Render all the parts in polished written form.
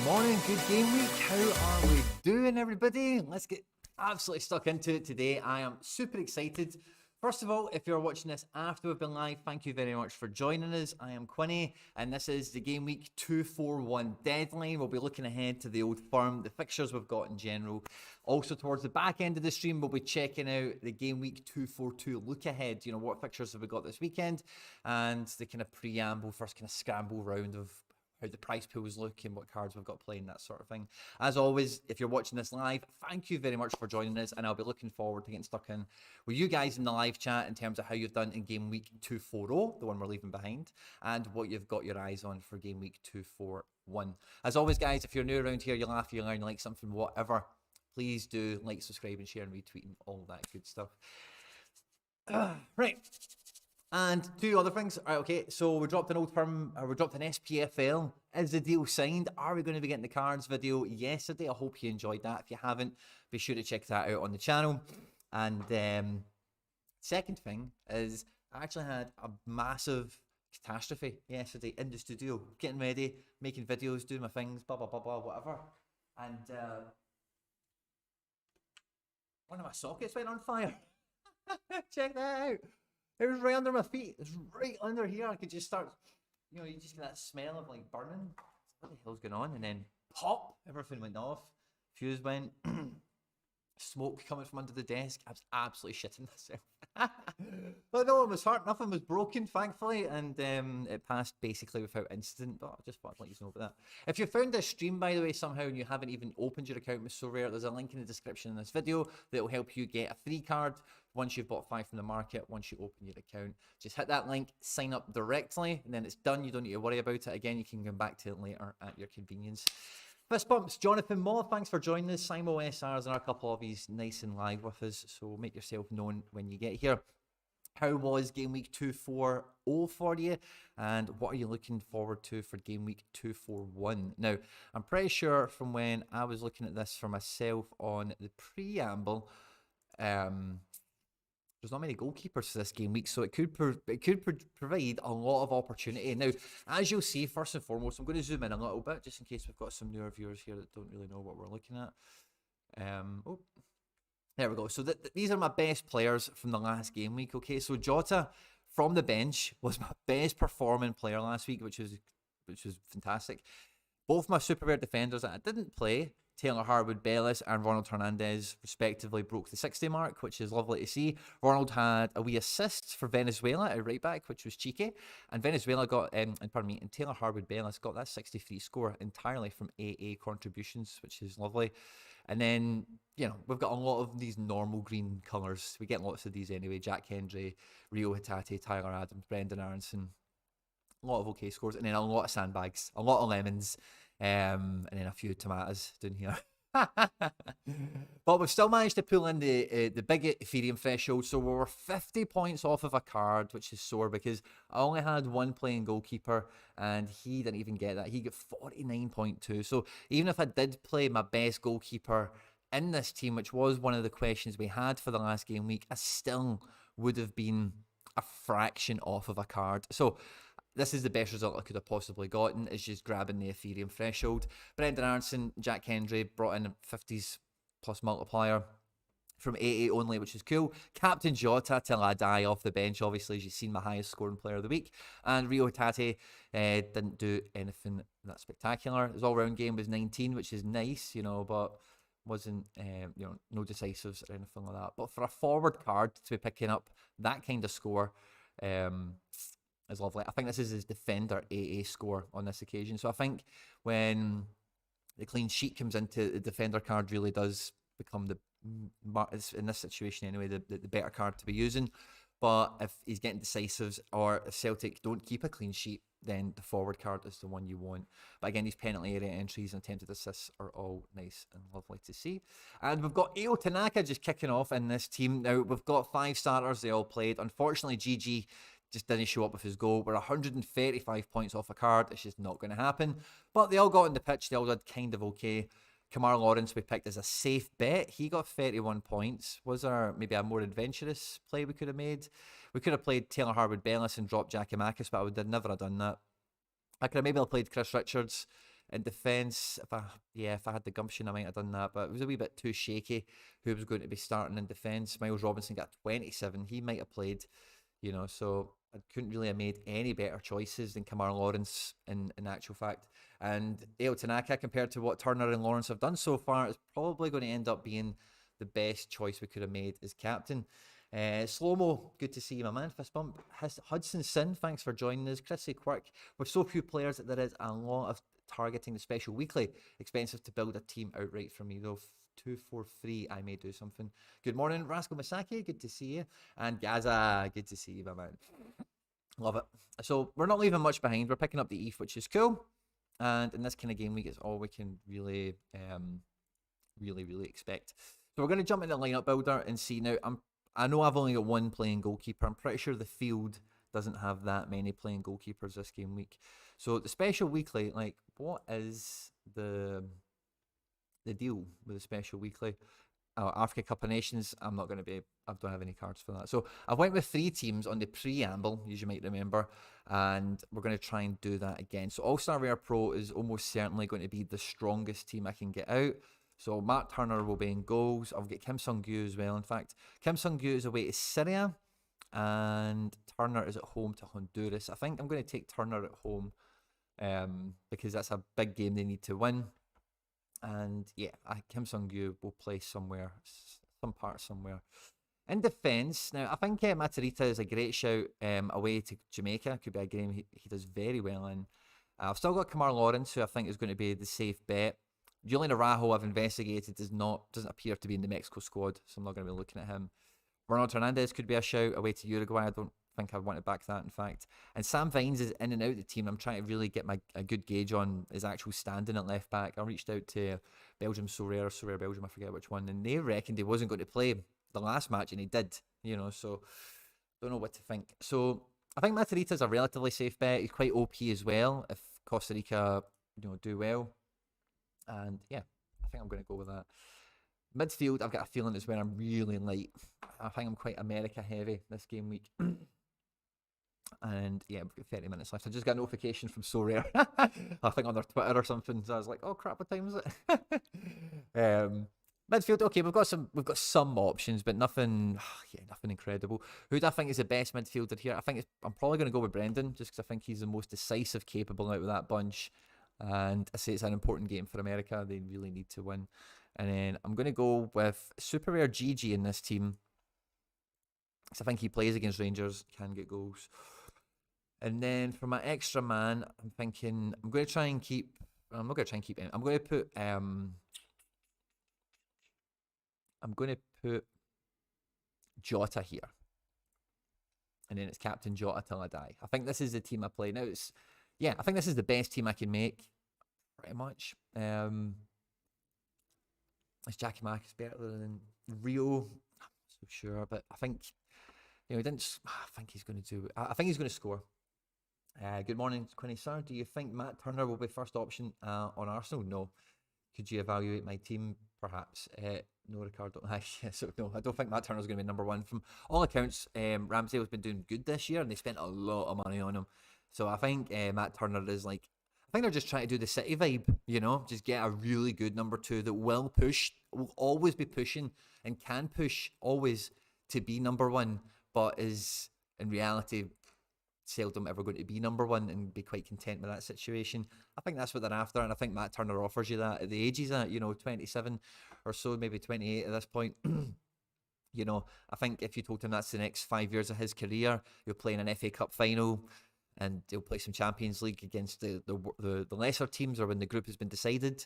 morning, good game week. How are we doing, everybody? Let's get absolutely stuck into it today. I am super excited. First of all, if you're watching this after we've been live, thank you very much for joining us. I am Quinny, and this is the game week 241 deadline. We'll be looking ahead to the old firm, the fixtures we've got in general. Also, towards the back end of the stream, we'll be checking out the game week 242 look ahead. You know, what fixtures have we got this weekend, and the kind of preamble, first kind of scramble round of how the price pools look and what cards we've got playing, that sort of thing. As always, if you're watching this live, thank you very much for joining us, and I'll be looking forward to getting stuck in with you guys in the live chat in terms of how you've done in game week 240, the one we're leaving behind, and what you've got your eyes on for game week 241. As always, guys, if you're new around here, you laugh, you learn, you like something, whatever, please do like, subscribe, and share, and retweet, and all that good stuff. Right. And two other things. All right, okay, so we dropped an old firm, we dropped an SPFL. Is the deal signed? Are we going to be getting the cards video yesterday? I hope you enjoyed that. If you haven't, be sure to check that out on the channel. And second thing is, I actually had a massive catastrophe yesterday in the studio, getting ready, making videos, doing my things, blah, blah, blah, blah, whatever. And one of my sockets went on fire. Check that out. It was right under my feet. It was right under here. I could just start, you know, you just get that smell of like burning. What the hell's going on? And then pop, everything went off. Fuse went. Smoke coming from under the desk. I was absolutely shitting myself. But no one was hurt. Nothing was broken, thankfully. And it passed basically without incident. But I just wanted to let you know about that. If you found this stream, by the way, somehow, and you haven't even opened your account with SoRare, there's a link in the description in this video that will help you get a free card once you've bought 5 from the market. Once you open your account, just hit that link, sign up directly, and then it's done. You don't need to worry about it again. You can come back to it later at your convenience. Fist bumps, Jonathan Moore, thanks for joining us. Simo SRs and a couple of these nice and live with us, so make yourself known when you get here. How was game week 240 for you, and what are you looking forward to for game week 241? Now, I'm pretty sure from when I was looking at this for myself on the preamble, there's not many goalkeepers for this game week, so it could provide a lot of opportunity. Now, as you'll see, first and foremost, I'm going to zoom in a little bit, just in case we've got some newer viewers here that don't really know what we're looking at. Oh, there we go. So these are my best players from the last game week. Okay, so Jota from the bench was my best performing player last week, which was fantastic. Both my super rare defenders that I didn't play, Taylor Harwood-Bellis and Ronald Hernandez, respectively, broke the 60 mark, which is lovely to see. Ronald had a wee assist for Venezuela at right back, which was cheeky. And Venezuela got, and Taylor Harwood-Bellis got that 63 score entirely from AA contributions, which is lovely. And then, you know, we've got a lot of these normal green colours. We get lots of these anyway. Jack Hendry, Reo Hatate, Tyler Adams, Brendan Aronson. A lot of okay scores. And then a lot of sandbags, a lot of lemons. And then a few tomatoes down here. But we've still managed to pull in the big Ethereum threshold, so we were 50 points off of a card, which is sore because I only had one playing goalkeeper and he didn't even get that. He got 49.2. So even if I did play my best goalkeeper in this team, which was one of the questions we had for the last game week, I still would have been a fraction off of a card. So this is the best result I could have possibly gotten, is just grabbing the Ethereum threshold. Brendan Aronson, Jack Hendry brought in a 50s plus multiplier from AA only, which is cool. Captain Jota till I die off the bench, obviously, as you've seen, my highest scoring player of the week. And Reo Hatate didn't do anything that spectacular. His all-round game was 19, which is nice, you know, but wasn't, you know, no decisives or anything like that. But for a forward card to be picking up that kind of score, is lovely. I think this is his defender AA score on this occasion. So I think when the clean sheet comes into, the defender card really does become the, in this situation anyway, the better card to be using. But if he's getting decisives, or if Celtic don't keep a clean sheet, then the forward card is the one you want. But again, these penalty area entries and attempted assists are all nice and lovely to see. And we've got Reo Tanaka just kicking off in this team. Now, we've got 5 starters. They all played. Unfortunately, GG just didn't show up with his goal. We're 135 points off a card. It's just not going to happen. But they all got on the pitch. They all did kind of okay. Kamar Lawrence we picked as a safe bet. He got 31 points. Was there maybe a more adventurous play we could have made? We could have played Taylor Harwood-Bellis and dropped Giakoumakis, but I would never have done that. I could have maybe played Chris Richards In defence, if I had the gumption, I might have done that, but it was a wee bit too shaky who was going to be starting in defence. Miles Robinson got 27. He might have played, so I couldn't really have made any better choices than Kamar Lawrence in actual fact. And Reo Hatate, compared to what Turner and Lawrence have done so far, is probably going to end up being the best choice we could have made as captain. Slow-mo, good to see you, my man. Fist bump. Hudson Sin, thanks for joining us. Chrissy Quirk, with so few players that there is a lot of targeting the special weekly. Expensive to build a team outright for me, though. 243, I may do something. Good morning, Rascal Masaki, good to see you. And Gaza, good to see you, my man. Love it. So we're not leaving much behind. We're picking up the ETH, which is cool. And in this kind of game week, it's all we can really, really expect. So we're going to jump into the lineup builder and see. Now, I know I've only got one playing goalkeeper. I'm pretty sure the field doesn't have that many playing goalkeepers this game week. So the special weekly, like, what is the deal with the special weekly? Africa Cup of Nations, I don't have any cards for that. So I went with 3 teams on the preamble, as you might remember, and we're going to try and do that again. So All-Star Rare Pro is almost certainly going to be the strongest team I can get out. So Matt Turner will be in goals. I'll get Kim Sung-gyu as well. In fact, Kim Sung-gyu is away to Syria, and Turner is at home to Honduras. I think I'm going to take Turner at home because that's a big game they need to win. And yeah, Kim Sung-gyu will play somewhere, some part somewhere. In defence, now I think Matarrita is a great shout away to Jamaica. Could be a game he does very well in. I've still got Kamar Lawrence, who I think is going to be the safe bet. Julian Araujo, I've investigated, doesn't appear to be in the Mexico squad, so I'm not going to be looking at him. Ronald Hernandez could be a shout away to Uruguay. I don't think I want to back that, in fact. And Sam Vines is in and out of the team. I'm trying to really get a good gauge on his actual standing at left back. I reached out to Belgium SoRare Belgium, I forget which one, and they reckoned he wasn't going to play the last match, and he did, so don't know what to think. So I think Matarrita's a relatively safe bet. He's quite OP as well if Costa Rica, do well. And yeah, I think I'm going to go with that. Midfield, I've got a feeling is where I'm really light. I think I'm quite America heavy this game week. And yeah, we've got 30 minutes left. I just got a notification from SoRare. I think on their Twitter or something. So I was like, oh crap, what time is it? Midfield, okay, we've got some options, but nothing incredible. Who do I think is the best midfielder here? I'm probably going to go with Brendan, just because I think he's the most decisive, capable out of that bunch. And I say it's an important game for America. They really need to win. And then I'm going to go with Super Rare Gigi in this team, because I think he plays against Rangers, can get goals. And then for my extra man, I'm thinking I'm going to try and keep. I'm not going to try and keep it. I'm going to put. I'm going to put Jota here, and then it's Captain Jota till I die. I think this is the team I play now. I think this is the best team I can make, pretty much. Is Giakoumakis better than Reo? I'm not so sure, but I think he didn't. I think he's going to do. I think he's going to score. Good morning, Quinny sir. Do you think Matt Turner will be first option on Arsenal? No. Could you evaluate my team? Perhaps. No, Ricardo. So no, I don't think Matt Turner's going to be number one. From all accounts, Ramsdale's been doing good this year, and they spent a lot of money on him. So I think Matt Turner is I think they're just trying to do the City vibe, just get a really good number 2 that will always be pushing and can push always to be number 1, but is in reality seldom ever going to be number 1 and be quite content with that situation. I think that's what they're after, and I think Matt Turner offers you that at the age he's at, 27 or so, maybe 28 at this point. I think if you told him that's the next 5 years of his career, you're playing an FA Cup final, and he'll play some Champions League against the lesser teams, or when the group has been decided,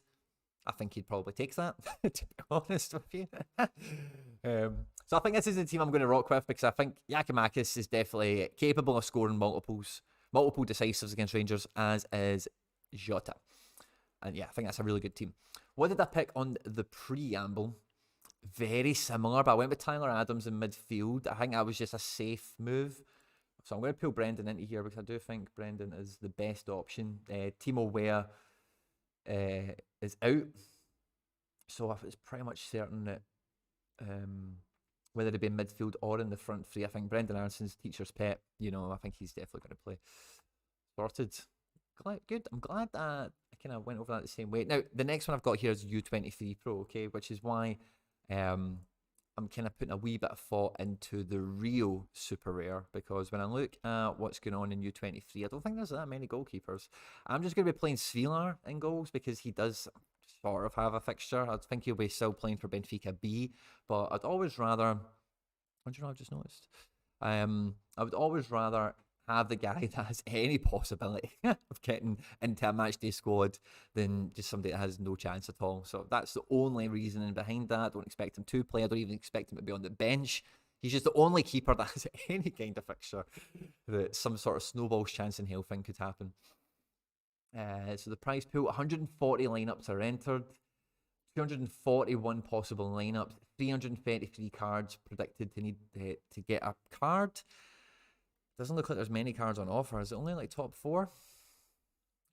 I think he'd probably take that, to be honest with you. So I think this is the team I'm going to rock with, because I think Giakoumakis is definitely capable of scoring multiple decisives against Rangers, as is Jota. And yeah, I think that's a really good team. What did I pick on the preamble? Very similar, but I went with Tyler Adams in midfield. I think that was just a safe move. So I'm going to pull Brendan into here, because I do think Brendan is the best option. Timo Weah is out. So it's pretty much certain that whether it be in midfield or in the front three, I think Brendan Aaronson's teacher's pet. I think he's definitely going to play. Sorted. Good. I'm glad that I kind of went over that the same way. Now, the next one I've got here is U23 Pro, okay, which is why I'm kind of putting a wee bit of thought into the Reo Super Rare, because when I look at what's going on in U23, I don't think there's that many goalkeepers. I'm just going to be playing SoRare in goals because he does sort of have a fixture. I think he'll be still playing for Benfica B, but I'd always rather... What do you know I've just noticed? I would always rather have the guy that has any possibility of getting into a match day squad than just somebody that has no chance at all. So that's the only reasoning behind that. I don't expect him to play. I don't even expect him to be on the bench. He's just the only keeper that has any kind of fixture that some sort of snowball's chance in hell thing could happen. So the prize pool, 140 lineups are entered. 241 possible lineups, 333 cards predicted to need to get a card. Doesn't look like there's many cards on offer. Is it only like top 4?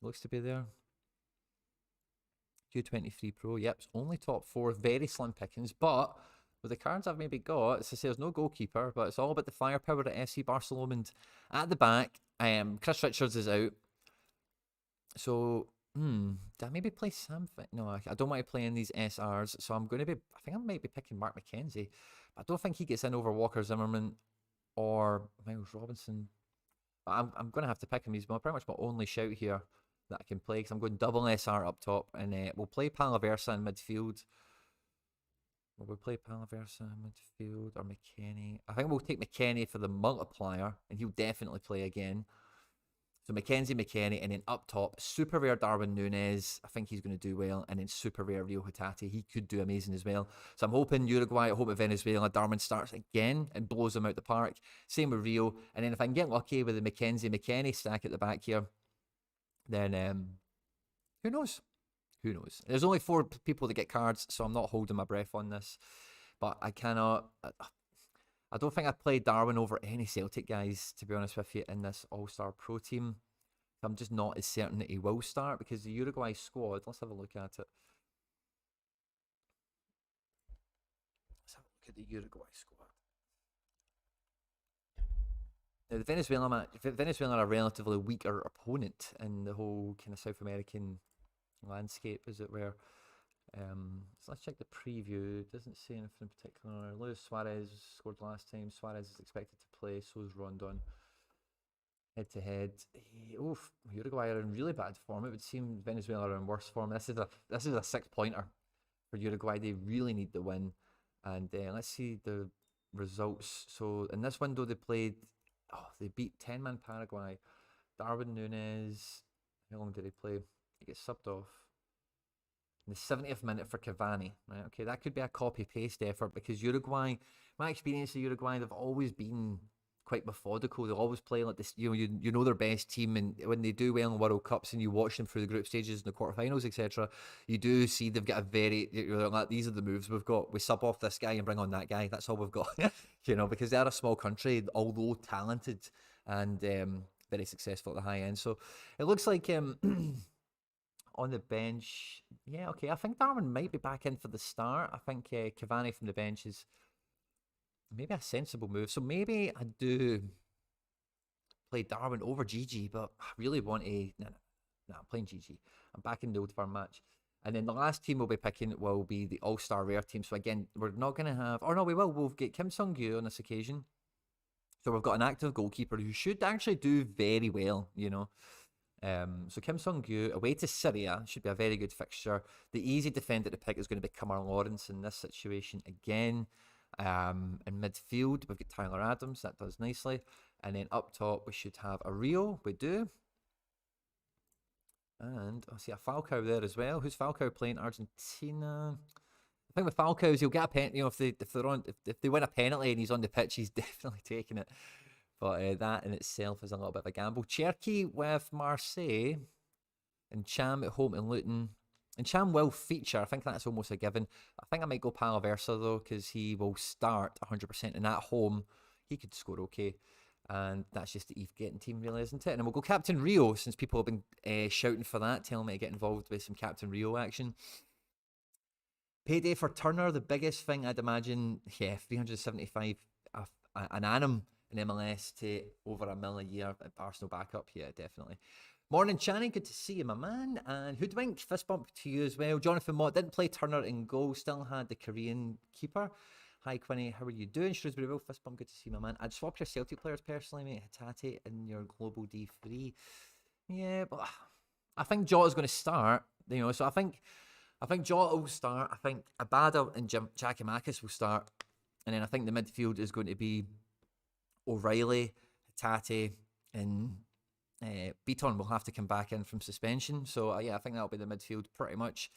Looks to be there. Q23 Pro, yep, it's only top 4. Very slim pickings, but with the cards I've maybe got, as I say, there's no goalkeeper, but it's all about the firepower at FC Barcelona. And at the back, Chris Richards is out. So... did I maybe play something? No, I don't want to play in these SRs, so I'm going to be... I think I might be picking Mark McKenzie. But I don't think he gets in over Walker Zimmerman or Miles Robinson. I'm going to have to pick him. He's pretty much my only shout here that I can play, because I'm going double SR up top, and we'll play Palaversa in midfield. Will we play Palaversa in midfield or McKennie? I think we'll take McKennie for the multiplier, and he'll definitely play again. So McKennie, and then up top, super rare Darwin Núñez. I think he's going to do well. And then super rare Reo Hatate. He could do amazing as well. So I'm hoping Uruguay, I hope Venezuela, Darwin starts again and blows them out the park. Same with Rio. And then if I can get lucky with the McKennie stack at the back here, then who knows? Who knows? There's only 4 people that get cards, so I'm not holding my breath on this. But I cannot... I don't think I'd play Darwin over any Celtic guys, to be honest with you, in this All-Star Pro team. I'm just not as certain that he will start, because the Uruguay squad, let's have a look at it. Let's have a look at the Uruguay squad. Now, the Venezuela are a relatively weaker opponent in the whole kind of South American landscape, as it were. So let's check the preview. It doesn't say anything in particular. Luis Suarez scored last time. Suarez is expected to play. So is Rondon. Head to head. Uruguay are in really bad form. It would seem Venezuela are in worse form. This is a 6-pointer for Uruguay. They really need the win. And let's see the results. So in this window they played. They beat 10-man Paraguay. Darwin Núñez. How long did he play? He gets subbed off. In the 70th minute for Cavani, right? Okay, that could be a copy-paste effort, because Uruguay, my experience of Uruguay, they've always been quite methodical. They always play like this, you know their best team, and when they do well in World Cups and you watch them through the group stages and the quarterfinals, etc., you do see they've got a very, like, these are the moves we've got. We sub off this guy and bring on that guy. That's all we've got, because they are a small country, although talented and very successful at the high end. So it looks like... on the bench, yeah, okay. I think Darwin might be back in for the start. I think Cavani from the bench is maybe a sensible move. So maybe I do play Darwin over GG, but I really want a... No, I'm playing GG. I'm back in the Old Firm match. And then the last team we'll be picking will be the All-Star Rare team. So again, we're not going to have... Oh no, we will. We'll get Kim Sung-gyu on this occasion. So we've got an active goalkeeper who should actually do very well, So Kim Sung-gyu away to Syria should be a very good fixture. The easy defender to pick is going to be Kamar Lawrence in this situation again. In midfield, we've got Tyler Adams. That does nicely. And then up top, we should have a Rio. We do. And I see a Falcao there as well. Who's Falcao playing? Argentina. I think with Falcao, he'll get a pen. If they win a penalty and he's on the pitch, he's definitely taking it. But that in itself is a little bit of a gamble. Cherki with Marseille. And Cham at home and Luton. And Cham will feature. I think that's almost a given. I think I might go Palaversa though, because he will start 100%. And at home, he could score okay. And that's just the Eve getting team, really, isn't it? And we'll go Captain Rio, since people have been shouting for that, telling me to get involved with some Captain Rio action. Payday for Turner, the biggest thing I'd imagine. Yeah, 375 an annum in MLS to over $1 million a year at Arsenal backup. Yeah, definitely. Morning, Channing. Good to see you, my man. And Hoodwink, fist bump to you as well. Jonathan Mott didn't play Turner in goal, still had the Korean keeper. Hi, Quinny. How are you doing? Shrewsbury Will, fist bump. Good to see you, my man. I'd swap your Celtic players personally, mate. Hatate in your global D3. Yeah, but I think Jota's going to start. You know, so I think Jota will start. I think Abada and Giakoumakis will start. And then I think the midfield is going to be O'Reilly, Hatate, and Beaton will have to come back in from suspension. So yeah, I think that'll be the midfield pretty much.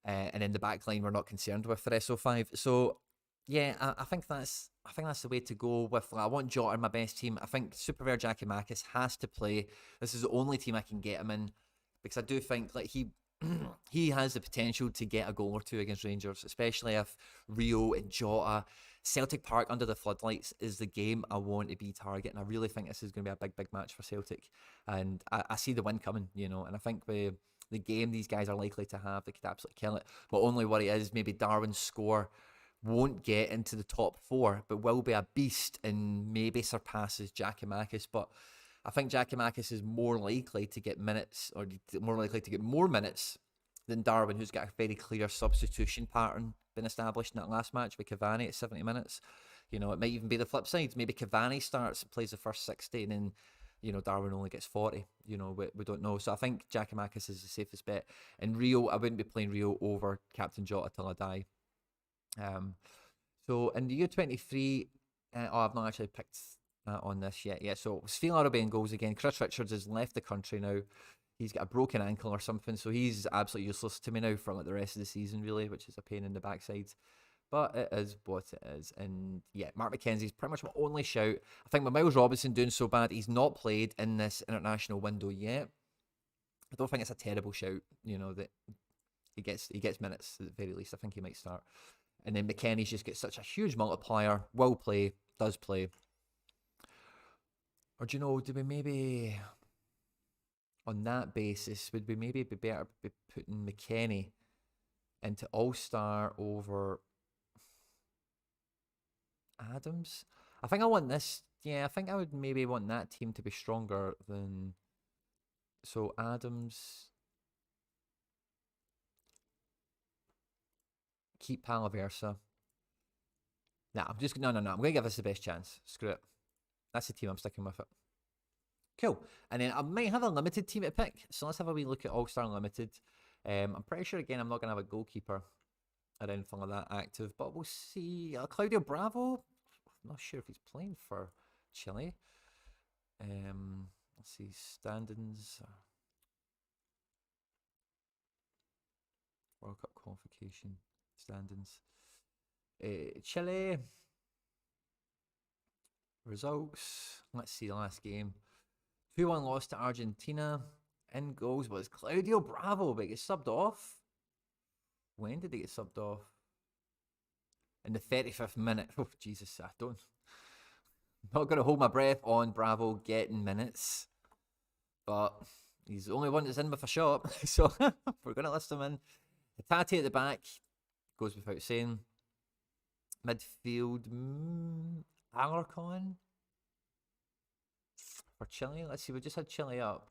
And then the back line we're not concerned with for SO5. So yeah, I think that's the way to go with. I want Jota in my best team. I think Super Rare Giakoumakis has to play. This is the only team I can get him in, because I do think like he has the potential to get a goal or two against Rangers, especially if Reo and Jota. Celtic Park under the floodlights is the game I want to be targeting. I really think this is going to be a big match for Celtic, and I see the win coming, you know. And I think the game these guys are likely to have, they could absolutely kill it. My only worry is maybe Darwin's score won't get into the top 4, but will be a beast and maybe surpasses Giakoumakis. But I think Giakoumakis is more likely to get minutes, or more likely to get more minutes than Darwin, who's got a very clear substitution pattern been established in that last match with Cavani at 70 minutes. You know, it might even be the flip side. Maybe Cavani starts and plays the first 60, and then, you know, Darwin only gets 40. You know, we don't know. So I think Giakoumakis is the safest bet. And Rio, I wouldn't be playing Rio over Captain Jota till I die. So in the U23, I've not actually picked on this yet. Yeah, so Sfeel Arabi in goals again. Chris Richards has left the country now. He's got a broken ankle or something, so he's absolutely useless to me now for like the rest of the season, really, which is a pain in the backside. But it is what it is. And yeah, Mark McKenzie's pretty much my only shout. I think with Miles Robinson doing so bad, he's not played in this international window yet. I don't think it's a terrible shout, you know, that he gets minutes at the very least. I think he might start. And then McKennie's just got such a huge multiplier, will play, does play. Or do you know, do we maybe, on that basis, would we maybe be better be putting McKennie into All-Star over Adams? I think I want this. Yeah, I think I would maybe want that team to be stronger than. So Adams, keep Palaversa. Nah, I'm just no. I'm going to give this the best chance. Screw it. That's the team I'm sticking with it. Cool. And then I might have a limited team to pick. So let's have a wee look at All-Star Limited. I'm pretty sure, again, I'm not going to have a goalkeeper or anything like that active, but we'll see. Claudio Bravo. I'm not sure if he's playing for Chile. Let's see. Standings. World Cup qualification. Standings. Chile. Results. Let's see the last game. 2-1 loss to Argentina. In goals was Claudio Bravo, but he gets subbed off. When did he get subbed off? In the 35th minute. Oh, Jesus, I'm not going to hold my breath on Bravo getting minutes. But he's the only one that's in with a shot. So we're going to list him in. Hatate at the back. Goes without saying. Midfield. Alarcon. For Chile, let's see, we just had Chile up.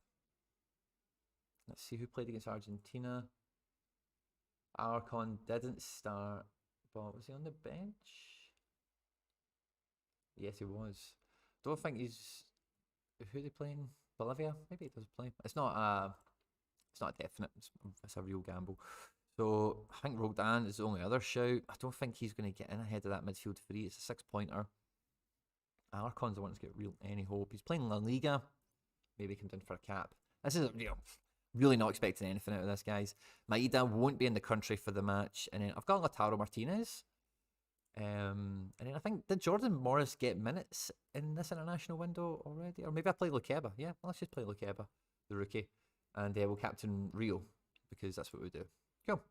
Let's see who played against Argentina. Alarcon didn't start, but was he on the bench? Yes, he was. Don't think he's. Who are they playing? Bolivia? Maybe he does play. It's not a definite. It's a real gamble. So I think Roldan is the only other shout. I don't think he's going to get in ahead of that midfield three. It's a 6-pointer. Alarcon's the one that's got any hope. He's playing La Liga. Maybe he comes in for a cap. This is, really not expecting anything out of this, guys. Maeda won't be in the country for the match. And then I've got Lautaro Martinez. And then I think, did Jordan Morris get minutes in this international window already? Or maybe I play Lukeba. Yeah, let's just play Lukeba, the rookie. And we'll captain Rio, because that's what we do. Cool.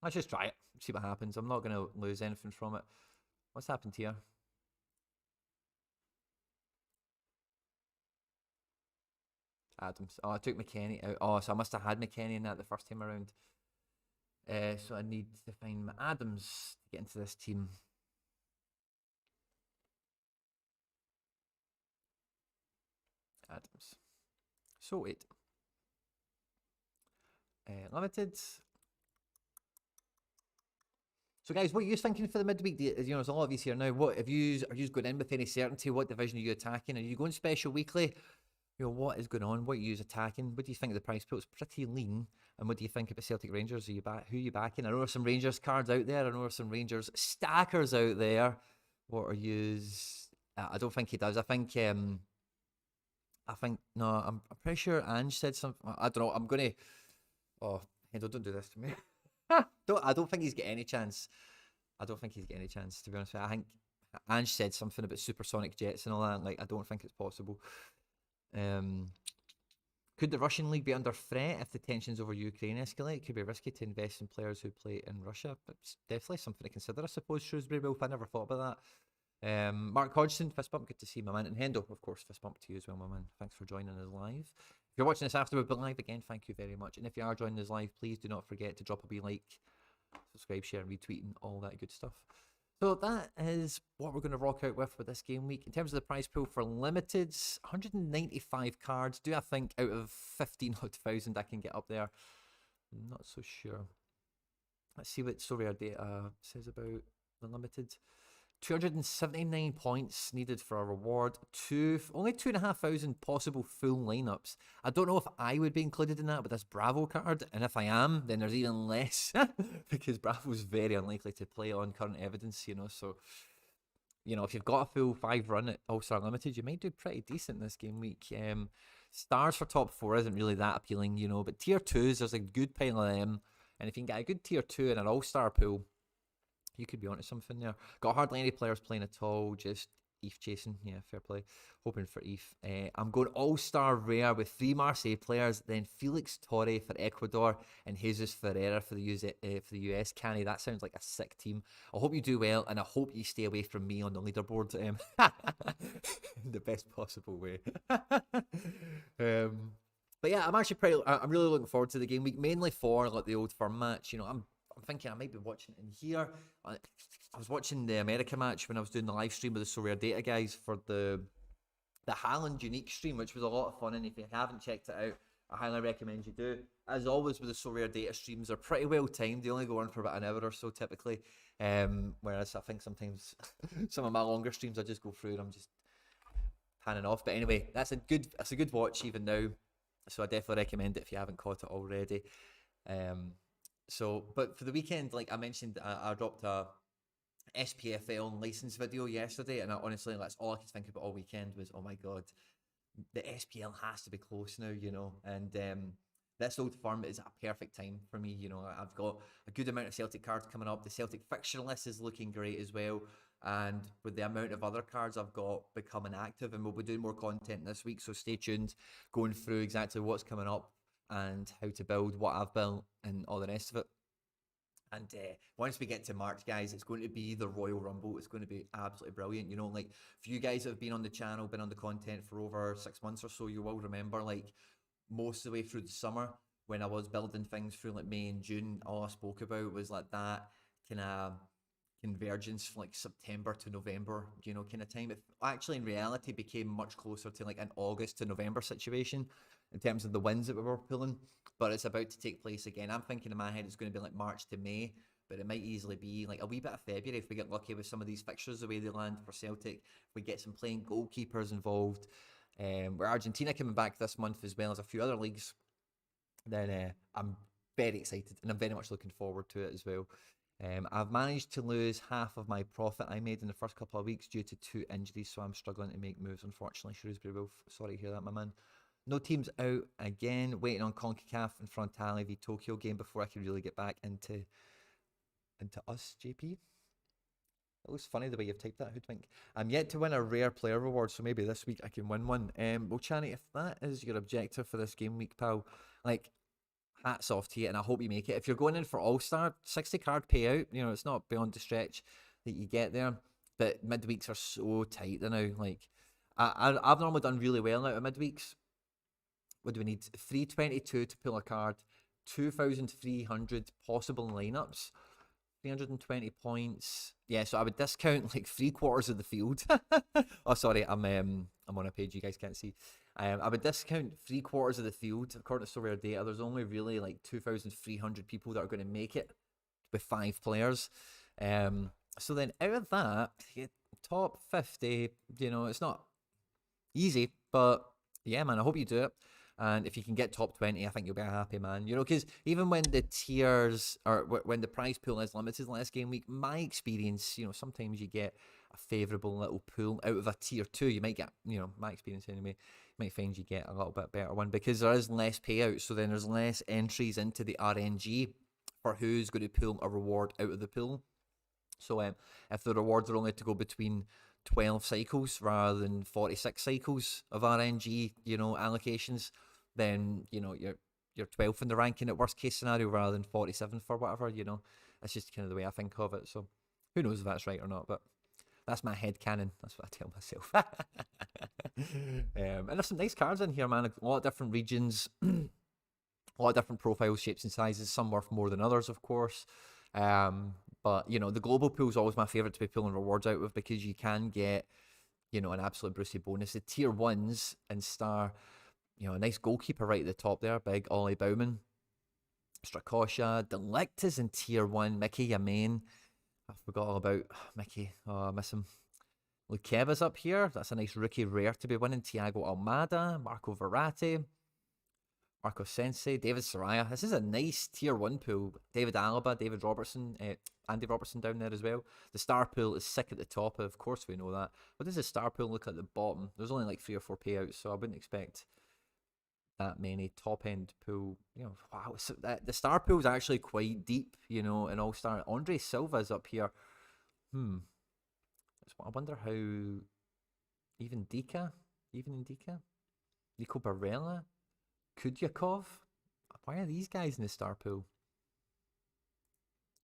Let's just try it. See what happens. I'm not going to lose anything from it. What's happened here? Adams. Oh, I took McKennie out. Oh, so I must have had McKennie in that the first time around. So I need to find my Adams to get into this team. Adams. So wait. Limited. So guys, what are you thinking for the midweek? There's a lot of you here now. What are you going in with any certainty? What division are you attacking? Are you going special weekly? What is going on? What are you attacking? What do you think of the price pool? It's pretty lean. And what do you think about Celtic Rangers? Who are you backing? I know there's some Rangers cards out there. I know there's some Rangers stackers out there. What are you? I don't think he does. I think no. I'm pretty sure Ange said something. I don't know. I'm gonna. Oh, Hendo, don't do this to me. I don't think he's got any chance. I don't think he's got any chance, to be honest with you. I think Ange said something about supersonic jets and all that. Like, I don't think it's possible. Could the Russian league be under threat if the tensions over Ukraine escalate? It could be risky to invest in players who play in Russia, but it's definitely something to consider, I suppose. Shrewsbury Wolf, I never thought about that. Mark Hodgson, fist bump, good to see my man. And Hendo, of course, fist bump to you as well, my man. Thanks for joining us live. If you're watching this after we've been live, again, thank you very much. And if you are joining us live, please do not forget to drop a wee like, subscribe, share, and retweet, and all that good stuff. So that is what we're going to rock out with for this game week. In terms of the prize pool for limiteds, 195 cards. Do I think out of 15,000 I can get up there? I'm not so sure. Let's see what SoRare data says about the limited. 279 points needed for a reward. Only 2,500 possible full lineups. I don't know if I would be included in that with this Bravo card, and if I am, then there's even less because Bravo's very unlikely to play on current evidence, So, if you've got a full 5 run at All-Star Limited, you might do pretty decent this game week. Stars for top 4 isn't really that appealing, but tier 2s, there's a good pile of them, and if you can get a good tier 2 in an All-Star pool, you could be onto something there. Got hardly any players playing at all, just ETH chasing. Yeah, fair play. Hoping for ETH. I'm going all-star rare with 3 Marseille players, then Felix Torre for Ecuador and Jesus Ferreira for the US. Canny, that sounds like a sick team. I hope you do well, and I hope you stay away from me on the leaderboard in the best possible way. But yeah, I'm really looking forward to the game week, mainly for like the Old Firm match. I'm thinking I might be watching it in here. I was watching the America match when I was doing the live stream with the SoRare data guys for the Haaland Unique stream, which was a lot of fun. And if you haven't checked it out, I highly recommend you do. As always with the SoRare data streams, they're pretty well timed. They only go on for about an hour or so typically. Whereas I think sometimes some of my longer streams I just go through and I'm just panning off. But anyway, that's a good watch even now. So I definitely recommend it if you haven't caught it already. But for the weekend, like I mentioned, I dropped a SPFL license video yesterday, and honestly, that's all I could think about all weekend was, oh my god, the SPL has to be close now, and this Old Firm is a perfect time for me. I've got a good amount of Celtic cards coming up. The Celtic fixture list is looking great as well, and with the amount of other cards I've got becoming active, and we'll be doing more content this week, so stay tuned, going through exactly what's coming up and how to build what I've built and all the rest of it. And once we get to March, guys, it's going to be the Royal Rumble. It's going to be absolutely brilliant. Like for you guys that have been on the channel, been on the content for over 6 months or so, you will remember like most of the way through the summer when I was building things through like May and June, all I spoke about was like that kind of convergence from like September to November, kind of time. It actually in reality became much closer to like an August to November situation in terms of the wins that we were pulling, but it's about to take place again. I'm thinking in my head it's going to be like March to May, but it might easily be like a wee bit of February if we get lucky with some of these fixtures the way they land for Celtic. If we get some playing goalkeepers involved, with Argentina coming back this month as well as a few other leagues, then I'm very excited and I'm very much looking forward to it as well. I've managed to lose half of my profit I made in the first couple of weeks due to 2 injuries, so I'm struggling to make moves, unfortunately. Shrewsbury Wolf, sorry to hear that, my man. No teams out again, waiting on CONCACAF and Frontale v Tokyo game before I can really get back into us, JP. It looks funny the way you've typed that, Hoodwink. I'm yet to win a rare player reward, so maybe this week I can win one. Well, Channy, if that is your objective for this game week, pal, like, hats off to you, and I hope you make it. If you're going in for All-Star, 60 card payout, it's not beyond the stretch that you get there, but midweeks are so tight now. Like, I've normally done really well now at midweeks. What do we need? 322 to pull a card, 2,300 possible lineups, 320 points. Yeah, so I would discount like 3/4 of the field. Oh, sorry, I'm on a page you guys can't see. I would discount 3/4 of the field. According to SoRare data, there's only really like 2,300 people that are going to make it with 5 players. So then out of that, top 50, it's not easy, but yeah, man, I hope you do it. And if you can get top 20, I think you'll be a happy man. Because even when the tiers or when the prize pool is limited last game week, my experience, sometimes you get a favourable little pool out of a tier 2. You might get, my experience anyway, you might find you get a little bit better one because there is less payout. So then there's less entries into the RNG for who's going to pull a reward out of the pool. So if the rewards are only to go between 12 cycles rather than 46 cycles of RNG, allocations, then, you're 12th in the ranking at worst case scenario rather than 47th for whatever, That's just kind of the way I think of it. So who knows if that's right or not, but that's my head canon. That's what I tell myself. And there's some nice cards in here, man. A lot of different regions, a lot of different profiles, shapes and sizes. Some worth more than others, of course. But, the global pool is always my favourite to be pulling rewards out of because you can get, an absolute Brucey bonus. The tier 1s and star, a nice goalkeeper right at the top there. Big Ollie Bowman. Strakosha. Delict is in tier 1. Mickey Yamain. I forgot all about Mickey. Oh, I miss him. Lukeva's up here. That's a nice rookie rare to be winning. Thiago Almada. Marco Verratti. Marco Sensei, David Soraya. This is a nice tier 1 pool. David Alaba, David Robertson, Andy Robertson down there as well. The star pool is sick at the top. Of course we know that. But does the star pool look at the bottom? There's only like 3 or 4 payouts, so I wouldn't expect that many top end pool. Wow. So the star pool is actually quite deep, in all-star. Andre Silva's up here. I wonder how even in Dika? Nico Barella? Kudyakov? Why are these guys in the star pool?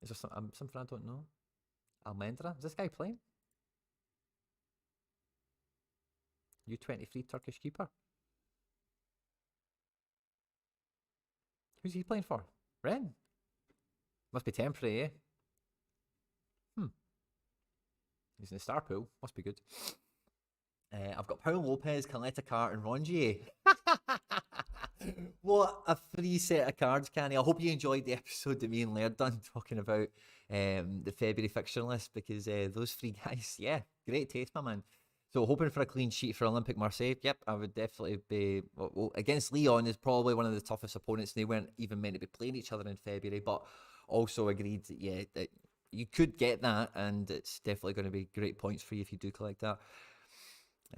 Is there something I don't know? Almendra? Is this guy playing? U23 Turkish keeper. Who's he playing for? Ren? Must be temporary, eh? He's in the star pool. Must be good. I've got Paul Lopez, Caleta Car, and Rongier. What a free set of cards, Canny. I hope you enjoyed the episode that me and Laird done talking about the February fixture list because those 3 guys, yeah, great taste, my man. So hoping for a clean sheet for Olympic Marseille. Yep, I would definitely be... Well, against Lyon is probably one of the toughest opponents. They weren't even meant to be playing each other in February, but also agreed that, yeah, that you could get that, and it's definitely going to be great points for you if you do collect that.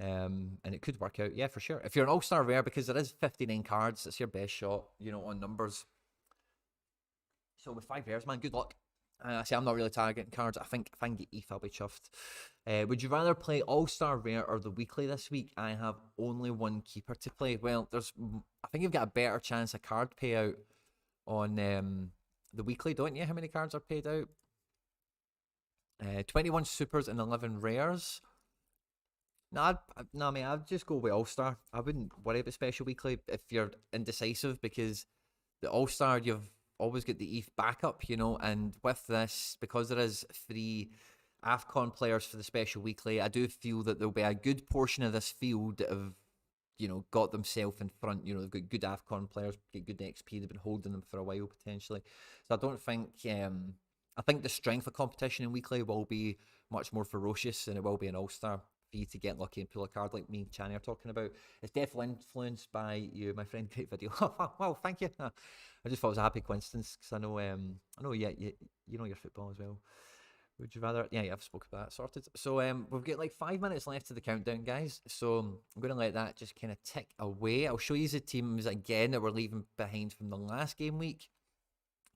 And it could work out, yeah, for sure. If you're an all-star rare, because there is 59 cards, it's your best shot, on numbers. So with 5 rares, man, good luck. I say I'm not really targeting cards. I think if I can get ETH, I'll be chuffed. Would you rather play all-star rare or the weekly this week? I have only 1 keeper to play. Well, I think you've got a better chance of card payout on the weekly, don't you? How many cards are paid out? 21 supers and 11 rares. No, mate, I'd just go with All-Star. I wouldn't worry about Special Weekly if you're indecisive because the All-Star, you've always got the ETH backup, and with this, because there is 3 AFCON players for the Special Weekly, I do feel that there'll be a good portion of this field that have, got themselves in front. They've got good AFCON players, get good XP, they've been holding them for a while potentially. So I don't think, I think the strength of competition in Weekly will be much more ferocious than it will be an All-Star. For you to get lucky and pull a card like me and Channy are talking about. It's definitely influenced by you, my friend. Great video. Wow, thank you. I just thought it was a happy coincidence because I know, yeah, you know your football as well. Would you rather? Yeah, I've spoken about that. Sorted. So we've got like 5 minutes left to the countdown, guys. So I'm going to let that just kind of tick away. I'll show you the teams again that we're leaving behind from the last game week.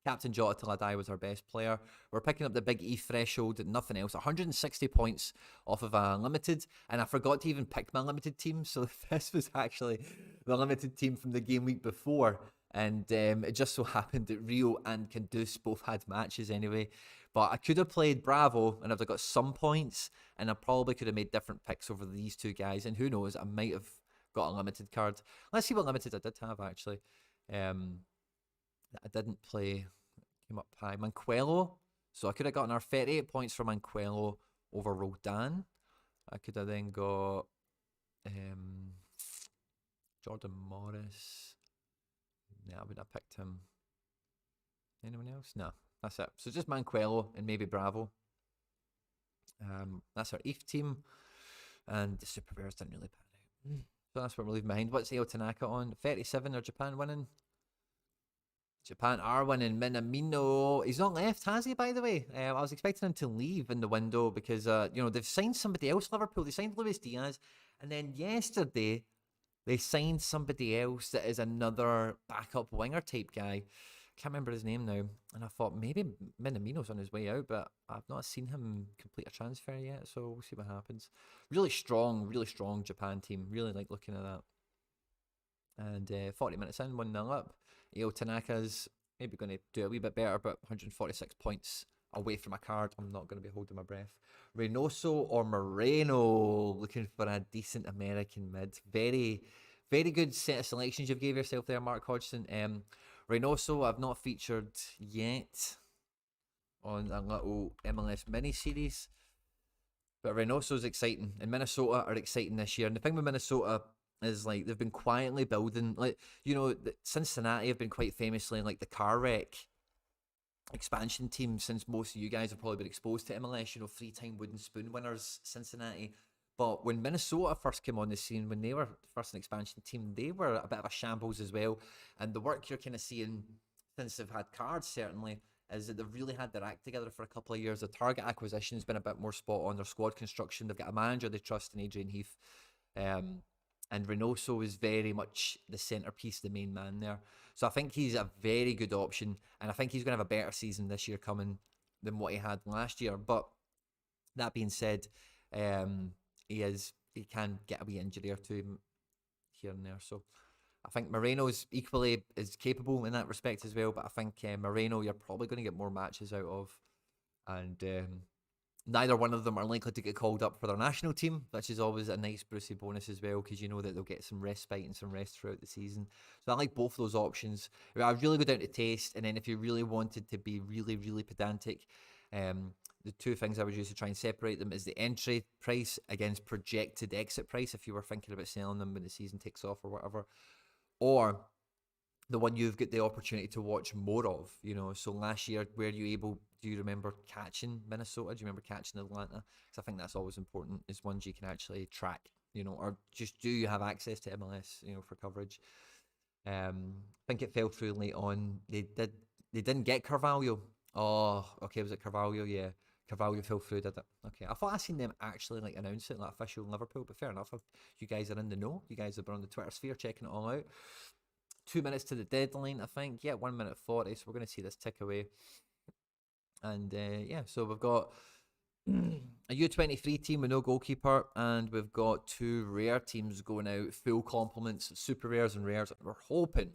Captain Jota till I die was our best player. We're picking up the big E threshold and nothing else. 160 points off of a limited. And I forgot to even pick my limited team. So this was actually the limited team from the game week before. And it just so happened that Rio and Kandus both had matches anyway. But I could have played Bravo and I've got some points. And I probably could have made different picks over these 2 guys. And who knows, I might have got a limited card. Let's see what limited I did have actually. I didn't play, came up high. Manquello. So I could have gotten our 38 points for Manquello over Roldan. I could have then got Jordan Morris. Yeah, I wouldn't have picked him. Anyone else? No, that's it. So just Manquello and maybe Bravo. That's our ETH team. And the Super Rares didn't really pan out. So that's what we're leaving behind. What's Reo Hatate on? 37, or Japan winning? Japan are winning. Minamino. He's not left, has he, by the way? I was expecting him to leave in the window because, they've signed somebody else, Liverpool. They signed Luis Diaz. And then yesterday, they signed somebody else that is another backup winger type guy. Can't remember his name now. And I thought maybe Minamino's on his way out, but I've not seen him complete a transfer yet, so we'll see what happens. Really strong Japan team. Really like looking at that. And 40 minutes in, 1-0 up. Reo Tanaka's maybe going to do a wee bit better, but 146 points away from a card. I'm not going to be holding my breath. Reynoso or Moreno, looking for a decent American mid. Very, very good set of selections you've gave yourself there, Mark Hodgson. Reynoso, I've not featured yet on a little MLS mini-series. But Reynoso's exciting, and Minnesota are exciting this year. And the thing with Minnesota is, like, they've been quietly building, like, Cincinnati have been quite famously like the car wreck expansion team since most of you guys have probably been exposed to MLS, 3-time wooden spoon winners, Cincinnati. But when Minnesota first came on the scene, when they were first an expansion team, they were a bit of a shambles as well. And the work you're kind of seeing since they've had cards, certainly, is that they've really had their act together for a couple of years. The target acquisition has been a bit more spot on. Their squad construction, they've got a manager they trust in Adrian Heath. And Reynoso is very much the centrepiece, the main man there. So I think he's a very good option. And I think he's going to have a better season this year coming than what he had last year. But that being said, he can get a wee injury or two here and there. So I think Moreno's equally is capable in that respect as well. But I think Moreno, you're probably going to get more matches out of. And neither one of them are likely to get called up for their national team, which is always a nice Brucey bonus as well, because you know that they'll get some respite and some rest throughout the season. So I like both of those options. I really go down to taste, and then if you really wanted to be really, really pedantic, the two things I would use to try and separate them is the entry price against projected exit price, if you were thinking about selling them when the season takes off or whatever, or the one you've got the opportunity to watch more of, So last year, do you remember catching Minnesota? Do you remember catching Atlanta? Because I think that's always important, is ones you can actually track, or just do you have access to MLS, for coverage? I think it fell through late on. They didn't get Carvalho. Oh, okay, was it Carvalho? Yeah. Carvalho fell through, did it? Okay, I thought I seen them actually announce it, official in Liverpool, but fair enough. You guys are in the know. You guys have been on the Twitter sphere checking it all out. 2 minutes to the deadline, I think. Yeah, 1 minute 40. So we're going to see this tick away. And so we've got a U23 team with no goalkeeper, and we've got two rare teams going out, full complements, super rares and rares. We're hoping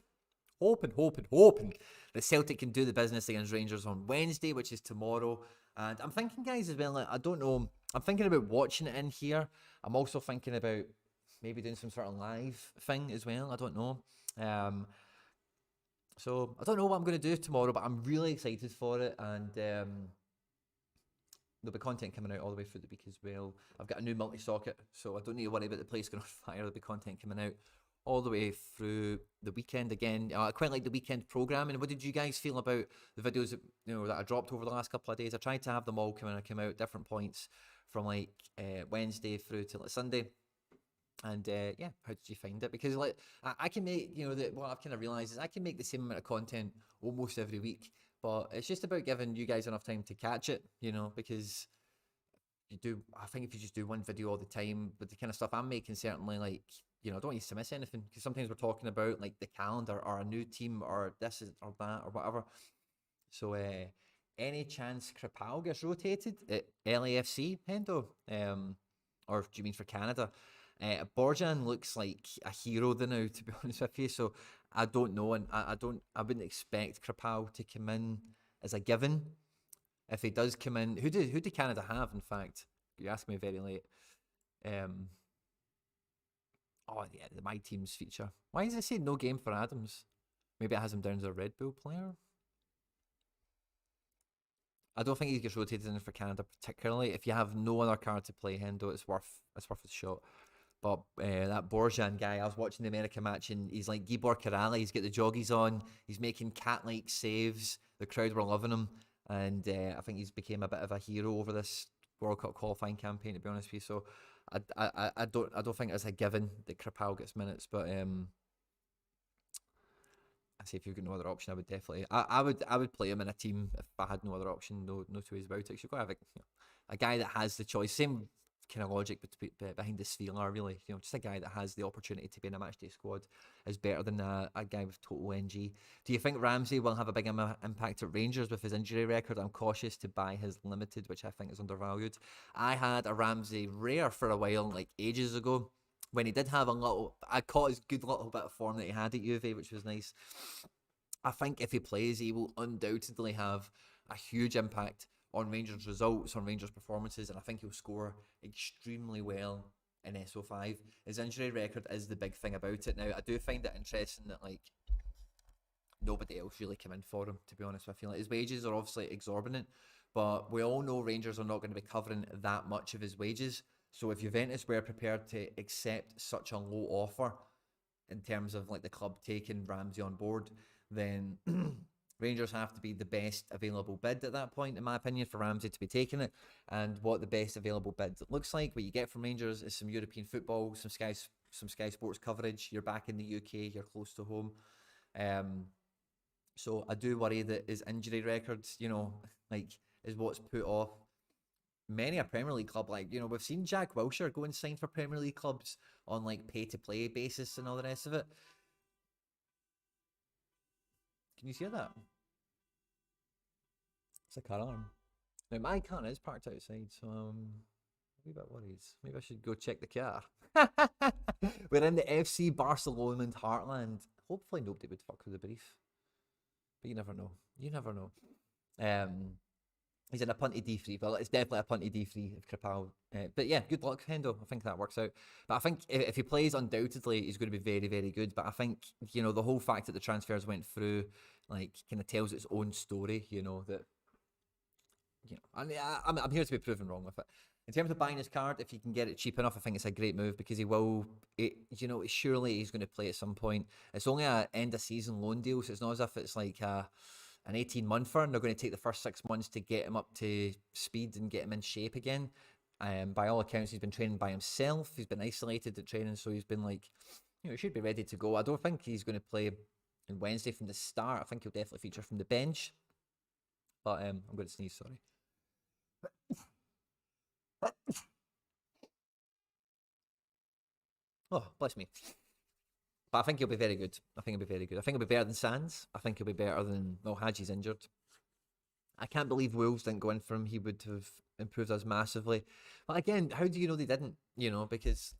that Celtic can do the business against Rangers on Wednesday, which is tomorrow. And I'm thinking, guys, as well, I don't know, I'm thinking about watching it in here. I'm also thinking about maybe doing some sort of live thing as well. I don't know. So I don't know what I'm going to do tomorrow, but I'm really excited for it. And there'll be content coming out all the way through the week as well. I've got a new multi-socket, so I don't need to worry about the place going on fire. There'll be content coming out all the way through the weekend. Again, I quite like the weekend programming. What did you guys feel about the videos that I dropped over the last couple of days? I tried to have them all come out at different points from Wednesday through to Sunday. And how did you find it? Because I can make, what I've kind of realised is I can make the same amount of content almost every week, but it's just about giving you guys enough time to catch it, because I think if you just do one video all the time with the kind of stuff I'm making, certainly I don't want you to miss anything, because sometimes we're talking about the calendar or a new team or this or that or whatever. So any chance Kripal gets rotated at LAFC, Hendo? Or do you mean for Canada? Borjan looks like a hero now, to be honest with you. So I don't know, and I wouldn't expect Kripal to come in as a given. If he does come in, who do Canada have? In fact, you asked me very late. My team's feature. Why does it say no game for Adams? Maybe it has him down as a Red Bull player. I don't think he gets rotated in for Canada particularly. If you have no other card to play, Hendo, it's worth a shot. But that Borjan guy, I was watching the America match, and he's like Gibor Karala. He's got the joggies on. He's making cat-like saves. The crowd were loving him, and I think he's became a bit of a hero over this World Cup qualifying campaign. To be honest with you, so I don't think it's a given that Kripal gets minutes, but I say if you've got no other option, I would definitely, I would play him in a team if I had no other option. No two ways about it. You've got to have a guy that has the choice. Same kind of logic behind the Sphelar, really. Just a guy that has the opportunity to be in a matchday squad is better than a guy with total NG. Do you think Ramsey will have a big impact at Rangers with his injury record? I'm cautious to buy his limited, which I think is undervalued. I had a Ramsey rare for a while, like ages ago, when he did have a little, I caught his good little bit of form that he had at UV, which was nice. I think if he plays, he will undoubtedly have a huge impact on Rangers results, on Rangers performances, and I think he'll score extremely well in SO5. His injury record is the big thing about it. Now, I do find it interesting that, like, nobody else really came in for him, to be honest. I feel like his wages are obviously exorbitant, but we all know Rangers are not going to be covering that much of his wages. So if Juventus were prepared to accept such a low offer in terms of like the club taking Ramsey on board, then Rangers have to be the best available bid at that point, in my opinion, for Ramsey to be taking it. And what the best available bid looks like, what you get from Rangers is some European football, some Sky Sports coverage. You're back in the UK, you're close to home. So I do worry that his injury records, is what's put off many a Premier League club. Like, we've seen Jack Wilshere go and sign for Premier League clubs on like pay-to-play basis and all the rest of it. Can you hear that? It's a car alarm. Now my car is parked outside, so a wee bit worried. Maybe I should go check the car. We're in the FC Barcelona heartland. Hopefully nobody would fuck with the brief, but you never know. You never know. He's in a punty D3. Well, it's definitely a punty D3 if Kripal. But yeah, good luck, Hendo. I think that works out. But I think if he plays, undoubtedly, he's going to be very, very good. But I think, the whole fact that the transfers went through, like, kind of tells its own story, that, I'm here to be proven wrong with it. In terms of buying his card, if you can get it cheap enough, I think it's a great move because he will, surely he's going to play at some point. It's only an end of season loan deal, so it's not as if it's like an 18-monther, and they're going to take the first 6 months to get him up to speed and get him in shape again. By all accounts, he's been training by himself. He's been isolated at training, so he's been like, he should be ready to go. I don't think he's going to play on Wednesday from the start. I think he'll definitely feature from the bench. But I'm going to sneeze, sorry. Oh, bless me. But I think he'll be very good. I think he'll be better than Sands. I think he'll be better than, Haji's injured. I can't believe Wolves didn't go in for him. He would have improved us massively. But again, how do you know they didn't? Because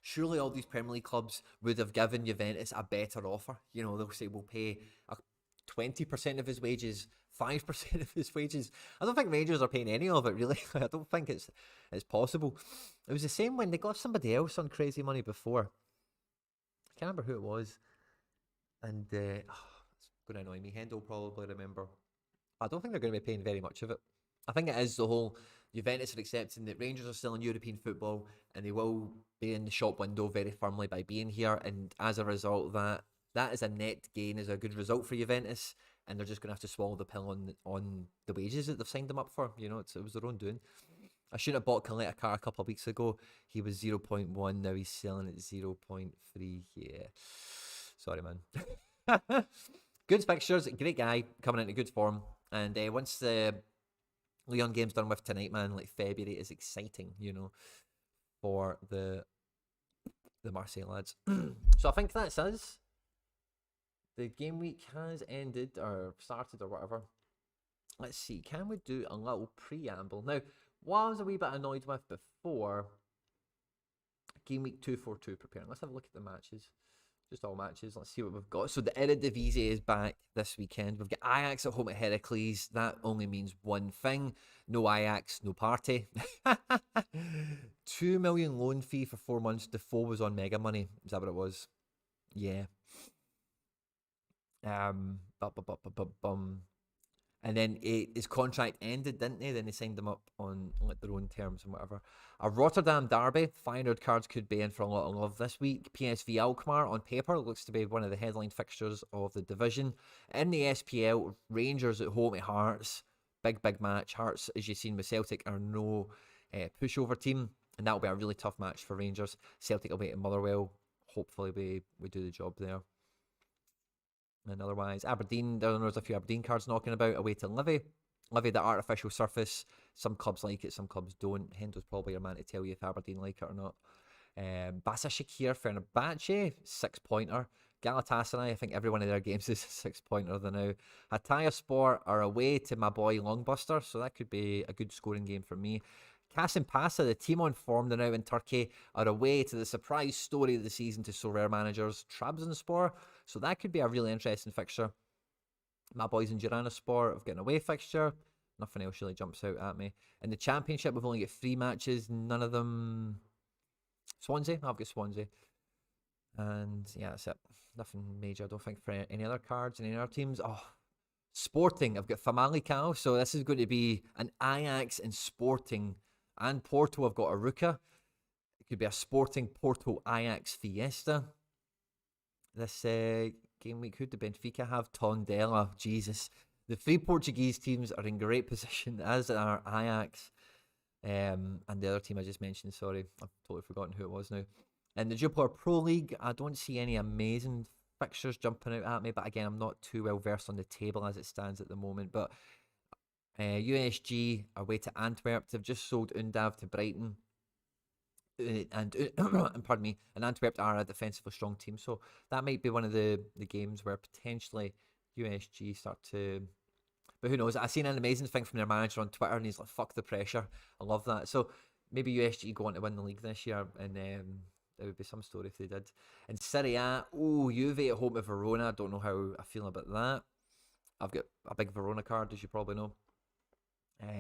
surely all these Premier League clubs would have given Juventus a better offer. They'll say we'll pay 20% of his wages, 5% of his wages. I don't think Rangers are paying any of it, really. I don't think it's possible. It was the same when they got somebody else on crazy money before. I can't remember who it was. And it's going to annoy me. Hendo will probably remember. I don't think they're going to be paying very much of it. I think it is the whole Juventus are accepting that Rangers are still in European football and they will be in the shop window very firmly by being here. And as a result, that is a net gain, is a good result for Juventus. And they're just going to have to swallow the pill on the wages that they've signed them up for. It was their own doing. I shouldn't have bought Colette a car a couple of weeks ago. He was 0.1. Now he's selling at 0.3. Yeah. Sorry, man. Good fixtures. Great guy. Coming into good form. And once the Lyon game's done with tonight, man, like February is exciting, for the Marseille lads. So I think that's us. The game week has ended or started or whatever. Let's see. Can we do a little preamble? Now, what I was a wee bit annoyed with before, game week 242 preparing. Let's have a look at the matches. Just all matches. Let's see what we've got. So the Eredivisie is back this weekend. We've got Ajax at home at Heracles. That only means one thing. No Ajax, no party. 2 million loan fee for 4 months. Defoe was on mega money. Is that what it was? Yeah. And then his contract ended, didn't they? Then they signed him up on like their own terms and whatever. A Rotterdam derby, 500 cards could be in for a lot of love this week. PSV Alkmaar on paper looks to be one of the headline fixtures of the division. In the SPL, Rangers at home at Hearts, big match. Hearts, as you've seen with Celtic, are no pushover team, and that'll be a really tough match for Rangers. Celtic will be at Motherwell. Hopefully we do the job there. And otherwise, Aberdeen, there's a few Aberdeen cards knocking about away to Livy. Livy, the artificial surface. Some clubs like it, some clubs don't. Hendo's probably your man to tell you if Aberdeen like it or not. Basa Shakir, Fenerbahce, 6-pointer. Galatasaray, I think every one of their games is a 6-pointer than now. Hataya Sport are away to my boy Longbuster, so that could be a good scoring game for me. Kasimpasa, the team on form now in Turkey, are away to the surprise story of the season to SoRare managers Trabzonspor. So that could be a really interesting fixture. My boys in Giresunspor have got an away fixture. Nothing else really jumps out at me. In the Championship, we've only got 3 matches. None of them... Swansea? I've got Swansea. And yeah, that's it. Nothing major, I don't think, for any other cards and any other teams. Oh, Sporting, I've got Famalicão. So this is going to be an Ajax and Sporting. And Porto, I've got Aruca. It could be a Sporting Porto Ajax Fiesta. This game week, who did Benfica have? Tondela. Jesus. The 3 Portuguese teams are in great position, as are Ajax. And the other team I just mentioned, sorry, I've totally forgotten who it was now. In the Jupiler Pro League, I don't see any amazing fixtures jumping out at me, but again, I'm not too well versed on the table as it stands at the moment. But USG are away to Antwerp. They've just sold Undav to Brighton. And pardon me, and Antwerp are a defensively strong team, so that might be one of the games where potentially USG start to, but who knows. I've seen an amazing thing from their manager on Twitter, and he's like, fuck the pressure. I love that. So maybe USG go on to win the league this year, and there would be some story if they did. And Serie A, Juve at home to Verona. I don't know how I feel about that. I've got a big Verona card, as you probably know.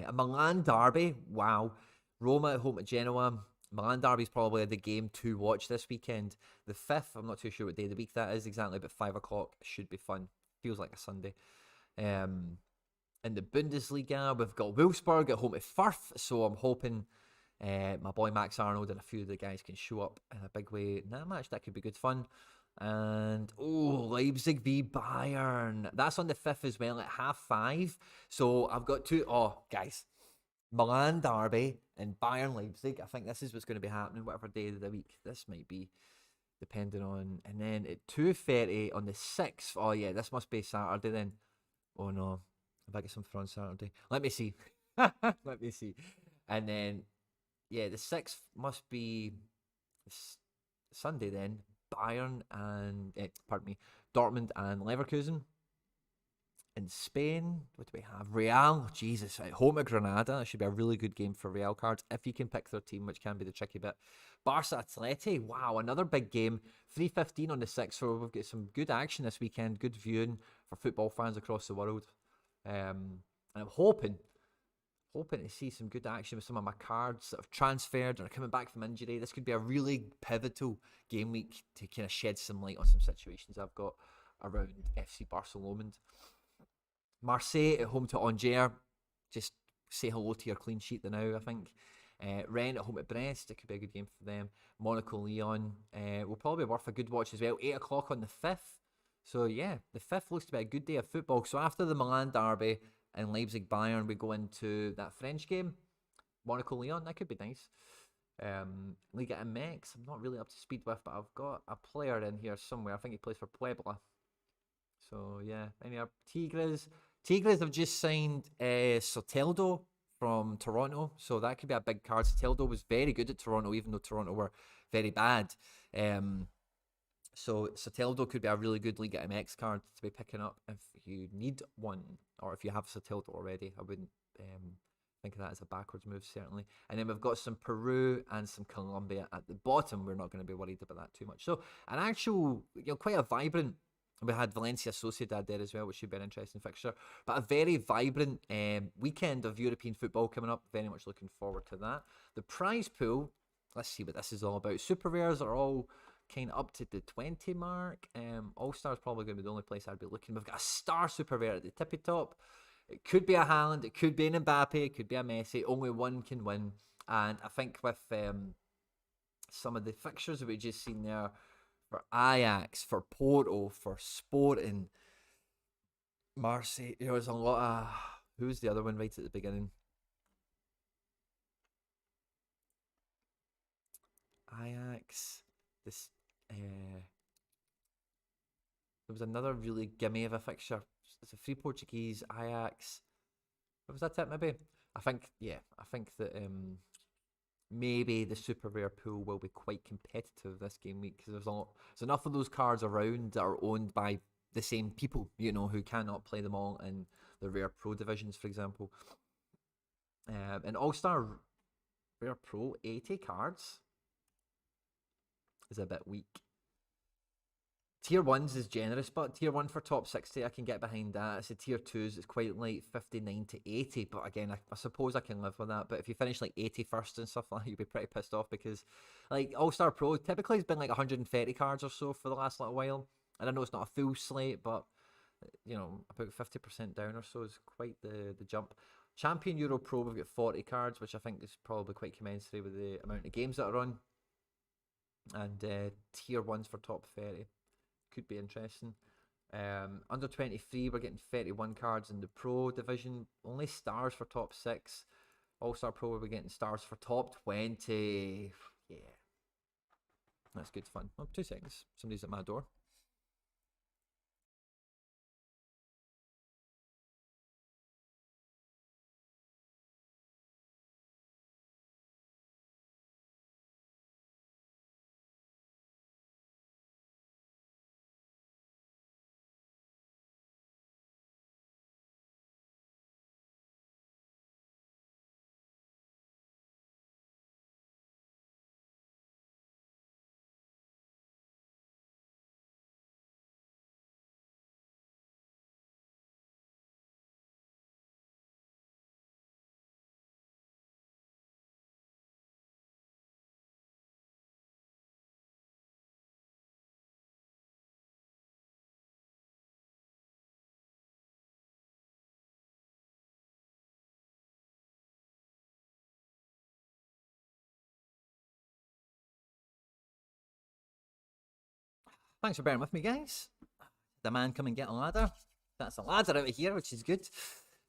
A Milan derby, wow. Roma at home to Genoa. Milan derby is probably the game to watch this weekend. The 5th, I'm not too sure what day of the week that is exactly, but 5 o'clock should be fun. Feels like a Sunday. In the Bundesliga, we've got Wolfsburg at home to Firth, so I'm hoping my boy Max Arnold and a few of the guys can show up in a big way in that match. That could be good fun. And Leipzig v Bayern. That's on the 5th as well at 5:30. So I've got guys. Milan derby and Bayern Leipzig. I think this is what's going to be happening, whatever day of the week this might be, depending on. And then at 2:30 on the 6th. Oh yeah, this must be Saturday then. Oh no, if I get something on Saturday, let me see. Let me see. And then yeah, the 6th must be Sunday then. Bayern and Dortmund and Leverkusen. In Spain, what do we have? Real, Jesus, at home at Granada. That should be a really good game for Real cards, if you can pick their team, which can be the tricky bit. Barca Atleti, wow, another big game. 3:15 on the 6th, so we've got some good action this weekend, good viewing for football fans across the world. And I'm hoping to see some good action with some of my cards that have transferred or are coming back from injury. This could be a really pivotal game week to kind of shed some light on some situations I've got around FC Barcelona. Marseille at home to Angers. Just say hello to your clean sheet now, I think. Rennes at home at Brest. It could be a good game for them. Monaco Lyon will probably be worth a good watch as well. 8 o'clock on the 5th. So yeah, the 5th looks to be a good day of football. So after the Milan derby and Leipzig Bayern, we go into that French game. Monaco Lyon, that could be nice. Liga MX, I'm not really up to speed with, but I've got a player in here somewhere. I think he plays for Puebla. So yeah, any other Tigres? Tigres have just signed Soteldo from Toronto, so that could be a big card. Soteldo was very good at Toronto, even though Toronto were very bad. So Soteldo could be a really good Liga MX card to be picking up if you need one, or if you have Soteldo already. I wouldn't think of that as a backwards move, certainly. And then we've got some Peru and some Colombia at the bottom. We're not going to be worried about that too much. So an actual, quite a vibrant. We had Valencia Sociedad there as well, which should be an interesting fixture. But a very vibrant weekend of European football coming up. Very much looking forward to that. The prize pool, let's see what this is all about. Super rares are all kind of up to the 20 mark. All-Star's probably going to be the only place I'd be looking. We've got a star super rare at the tippy top. It could be a Haaland, it could be an Mbappe, it could be a Messi. Only one can win. And I think with some of the fixtures that we just seen there for Ajax, for Porto, for Sporting, Marseille, there's a lot of. Who's the other one right at the beginning? Ajax. This. There was another really gimme of a fixture. It's a free Portuguese, Ajax. What was that it maybe? I think that maybe the super rare pool will be quite competitive this game week because there's enough of those cards around that are owned by the same people, who cannot play them all in the rare pro divisions, for example. And All-Star Rare Pro 80 cards is a bit weak. Tier 1s is generous, but Tier 1 for top 60, I can get behind that. It's a Tier 2s, it's quite light, 59 to 80, but again, I suppose I can live with that. But if you finish like 81st and stuff like that, you'll be pretty pissed off because like All-Star Pro typically has been like 130 cards or so for the last little while. And I know it's not a full slate, but about 50% down or so is quite the jump. Champion Euro Pro, we've got 40 cards, which I think is probably quite commensurate with the amount of games that are on. And Tier 1s for top 30. Could be interesting. Under 23, we're getting 31 cards in the Pro division. Only stars for top 6. All-Star Pro, we're getting stars for top 20. Yeah. That's good fun. Oh, 2 seconds. Somebody's at my door. Thanks for bearing with me, guys. The man come and get a ladder. That's a ladder out of here, which is good.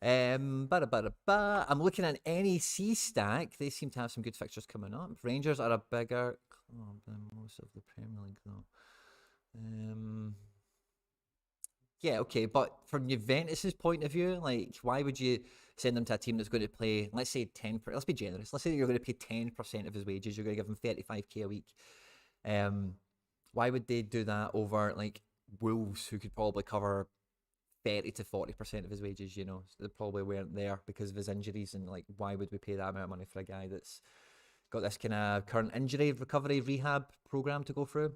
I'm looking at NEC stack. They seem to have some good fixtures coming up. Rangers are a bigger club than most of the Premier League, though. Yeah, okay, but from Juventus's point of view, like, why would you send them to a team that's going to play, let's say 10%, let's be generous, let's say you're going to pay 10% of his wages, you're going to give him 35k a week. Why would they do that over, like, Wolves, who could probably cover 30 to 40% of his wages, So they probably weren't there because of his injuries, and, like, why would we pay that amount of money for a guy that's got this kind of current injury recovery rehab program to go through?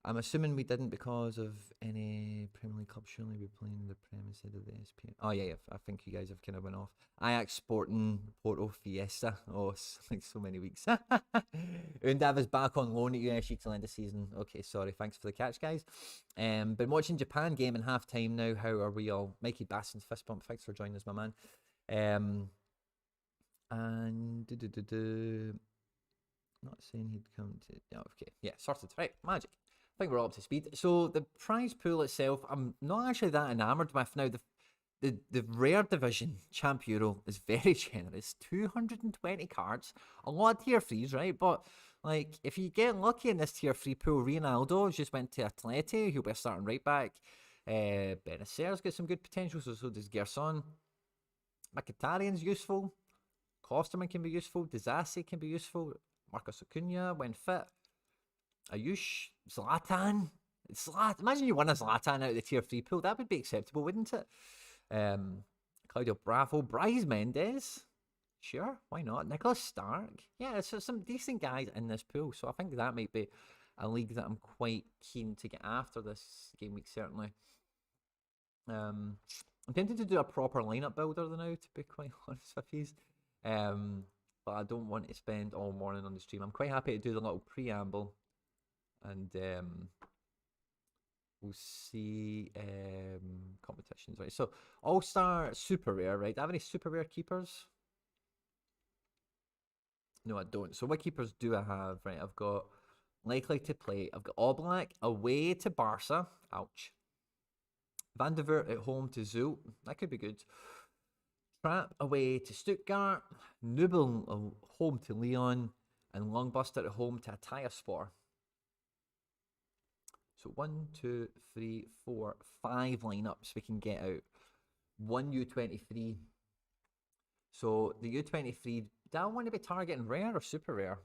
I'm assuming we didn't because of any Premier League club. Surely we're playing the Prem instead of the SPM. Oh yeah, I think you guys have kind of went off. Ajax, Sporting, Porto, Fiesta. Oh, it's like so many weeks. Undav is back on loan at USG till end of season. Okay, sorry. Thanks for the catch, guys. Been watching Japan game in half time now. How are we all? Mikey Baston's fist bump. Thanks for joining us, my man. And not saying he'd come to. Oh, okay, yeah, sorted. Right, magic. I think we're all up to speed. So the prize pool itself, I'm not actually that enamored with. Now the rare division, Champ Euro, is very generous. 220 cards, a lot of tier 3s, right? But like, if you get lucky in this tier 3 pool, Ronaldo just went to Atleti. He'll be a starting right back. Benacer's got some good potential, so does Gerson. Mkhitaryan's useful. Klosterman can be useful. Disasi can be useful. Marcos Acuna, when fit. Ayush, Zlatan. Imagine you won a Zlatan out of the tier 3 pool. That would be acceptable, wouldn't it? Claudio Bravo, Bryce Mendes. Sure, why not? Nicholas Stark. Yeah, so some decent guys in this pool. So I think that might be a league that I'm quite keen to get after this game week, certainly. I'm tempted to do a proper lineup builder now, to be quite honest with you. But I don't want to spend all morning on the stream. I'm quite happy to do the little preamble and We'll see competitions, right? So All-Star Super Rare, right? Do I have any Super Rare keepers? No, I don't. So what keepers do I have? Right, I've got likely to play. I've got Oblak away to Barca. Ouch. Van der Voort at home to Zult. That could be good. Trap away to Stuttgart. Nubel home to Leon. And Longbuster at home to Atayaspor. So 1, 2, 3, 4, 5 lineups we can get out. One U23. So the U23, do I want to be targeting rare or super rare?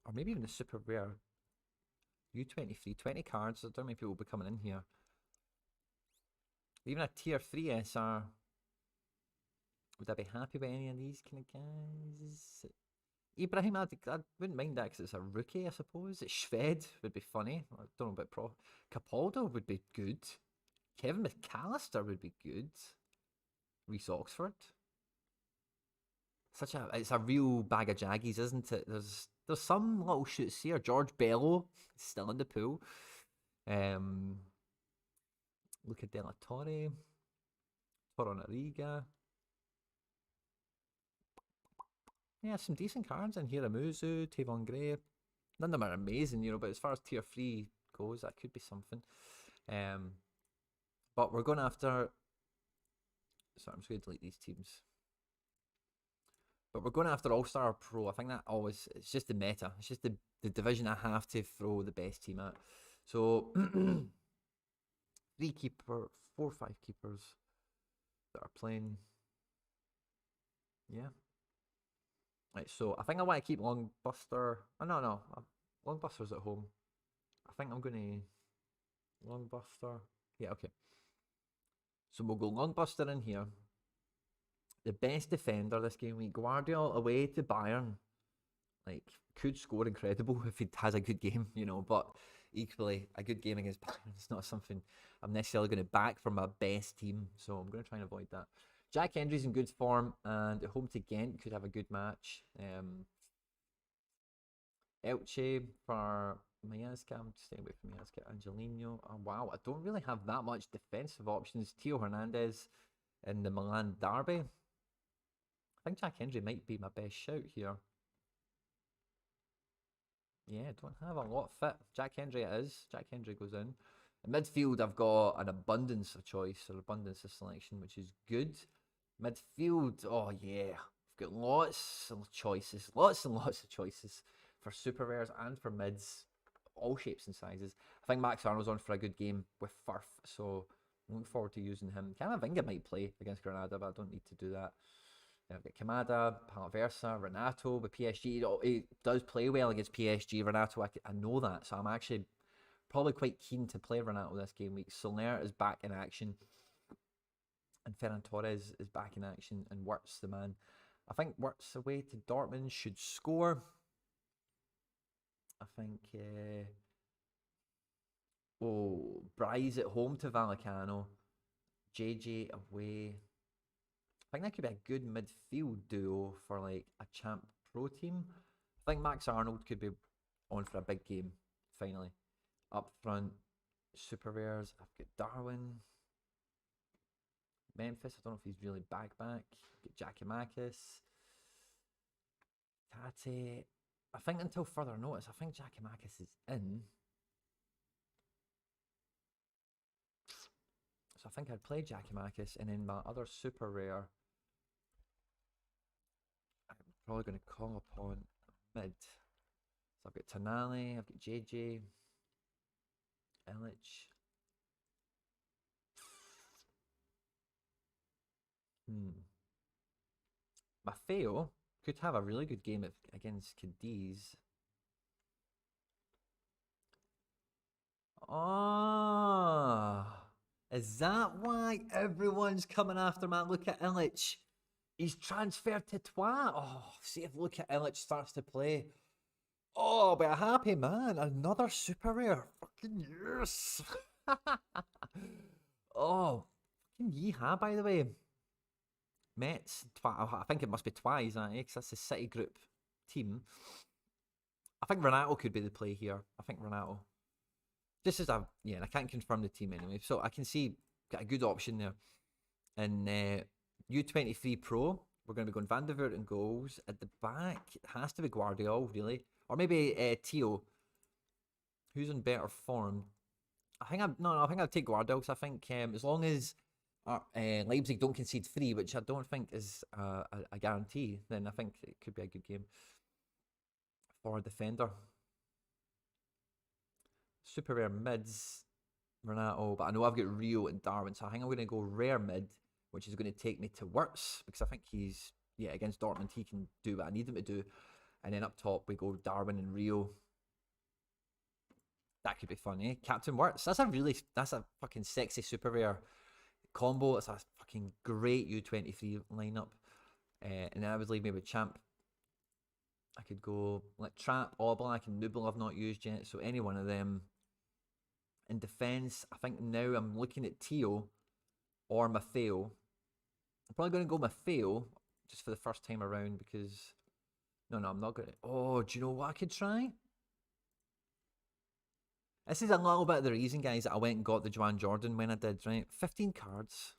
Or maybe even the super rare. U23, 20 cards. I don't know how many people will be coming in here. Even a tier 3 SR. Would I be happy with any of these kind of guys? Ibrahim, I wouldn't mind that because it's a rookie, I suppose. It's Shved would be funny. I don't know about Pro. Capaldo would be good. Kevin McAllister would be good. Reese Oxford. It's a real bag of jaggies, isn't it? There's some little shoots here. George Bello still in the pool. Luca Della Torre. Torunariga. Yeah, some decent cards in here. Amuzu, Tavon Gray. None of them are amazing, but as far as tier 3 goes, that could be something. But we're going after... Sorry, I'm just going to delete these teams. But we're going after All-Star Pro. I think that always... It's just the meta. It's just the division I have to throw the best team at. So... 3 keeper... 4 or 5 keepers that are playing... Yeah. Right, so I think I want to keep Longbuster... Oh, no. Longbuster's at home. I think I'm going to... Longbuster... Yeah, okay. So we'll go Longbuster in here. The best defender this game week, Guardiola away to Bayern. Like, could score incredible if he has a good game, but equally, a good game against Bayern is not something I'm necessarily going to back for my best team, so I'm going to try and avoid that. Jack Hendry's in good form, and at home to Ghent could have a good match. Elche for Mayeska. I'm staying away from Mayeska. Angelino. Oh, wow, I don't really have that much defensive options. Theo Hernandez in the Milan derby. I think Jack Hendry might be my best shout here. Yeah, don't have a lot fit. Jack Hendry it is. Jack Hendry goes in. In midfield, I've got an abundance of choice, or abundance of selection, which is good. Midfield, oh yeah. I've got lots of choices. Lots and lots of choices for super rares and for mids. All shapes and sizes. I think Max Arnold's on for a good game with Firth, so I'm looking forward to using him. Camavinga might play against Granada, but I don't need to do that. I've got Kamada, Palaversa, Renato with PSG. He does play well against PSG. Renato, I know that, so I'm actually probably quite keen to play Renato this game week. SoRare is back in action, and Ferran Torres is back in action, and Wirtz the man. I think Wirtz away to Dortmund should score. I think... Bryce at home to Vallecano. JJ away. I think that could be a good midfield duo for like a Champ Pro team. I think Max Arnold could be on for a big game, finally. Up front, super rares. I've got Darwin. Memphis, I don't know if he's really back. Got Giakoumakis. Tate. I think until further notice, I think Giakoumakis is in. So I think I'd play Giakoumakis, and then my other super rare, I'm probably going to call upon mid. So I've got Tonali, I've got JJ, Illich. Maffeo could have a really good game against Cadiz. Is that why everyone's coming after man? Look at Illich. He's transferred to Troyes. Oh, see if Luka Illich starts to play. Oh, but a happy man. Another super rare. Fucking yes. Oh, fucking yeehaw, by the way. Mets. I think it must be Troyes, because that's the City Group team. I think Renato could be the play here. I think Renato. This is a, yeah, and I can't confirm the team anyway, so I can see got a good option there. And U23 Pro, we're going to be going Van der Voort in goals. At the back, it has to be Guardiola, really. Or maybe Tio, who's in better form. I think I think I'll take Guardiola, because I think as long as Leipzig don't concede 3, which I don't think is a guarantee, then I think it could be a good game for a defender. Super rare mids, Renato, but I know I've got Reo and Darwin, so I think I'm going to go rare mid, which is going to take me to Wirtz, because I think he's, yeah, against Dortmund, he can do what I need him to do. And then up top, we go Darwin and Reo. That could be fun, eh? Captain Wirtz. That's a fucking sexy super rare combo. It's a fucking great U23 lineup. And then I would leave me with Champ. I could go like Trap, Oblak, and Nubel I've not used yet, so any one of them. In defence, I think now I'm looking at Tio or Maffeo. I'm probably going to go Maffeo just for the first time around, because... No, I'm not going to... Oh, do you know what I could try? This is a little bit of the reason, guys, that I went and got the Joan Jordan when I did, right? 15 cards.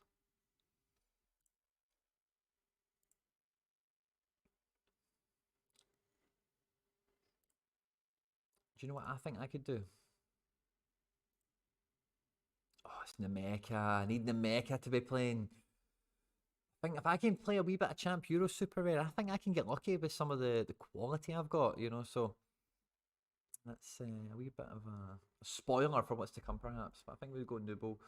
Do you know what I think I could do? Oh, it's Nemeka. I need Nemeka to be playing. I think if I can play a wee bit of Champ Euro Super Rare, I think I can get lucky with some of the quality I've got, you know, so... That's a wee bit of a spoiler for what's to come, perhaps. But I think we'll go Nubel.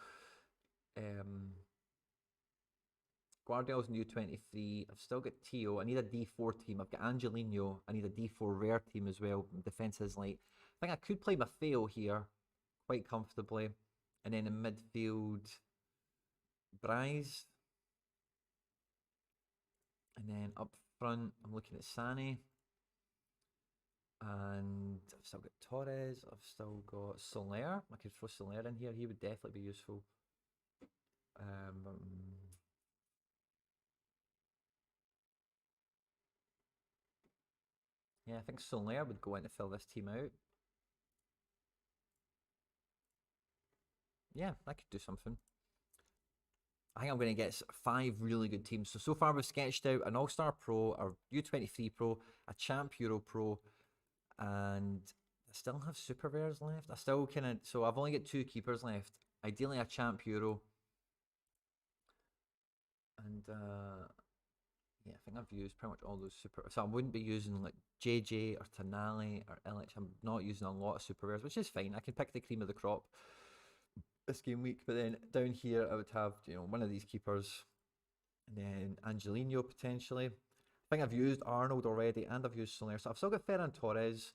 Guardiola's in U23. I've still got Tio. I need a D4 team. I've got Angelino. I need a D4 rare team as well. Defense is light. I think I could play Maffeo here quite comfortably. And then in midfield, Bryce. And then up front, I'm looking at Sane. And I've still got Torres. I've still got SoRare. I could throw SoRare in here. He would definitely be useful. Yeah, I think SoRare would go in to fill this team out. Yeah, I could do something. I think I'm going to get 5 really good teams. So far we've sketched out an All-Star Pro, a U23 Pro, a Champ Euro Pro, and I still have super rares left. I still so I've only got 2 keepers left. Ideally a Champ Euro. And yeah, I think I've used pretty much all those super. So I wouldn't be using like JJ or Tonali or LH. I'm not using a lot of super rares, which is fine. I can pick the cream of the crop this game week. But then down here I would have, you know, one of these keepers, and then Angelino potentially. I think I've used Arnold already, and I've used SoRare. So I've still got Ferran Torres,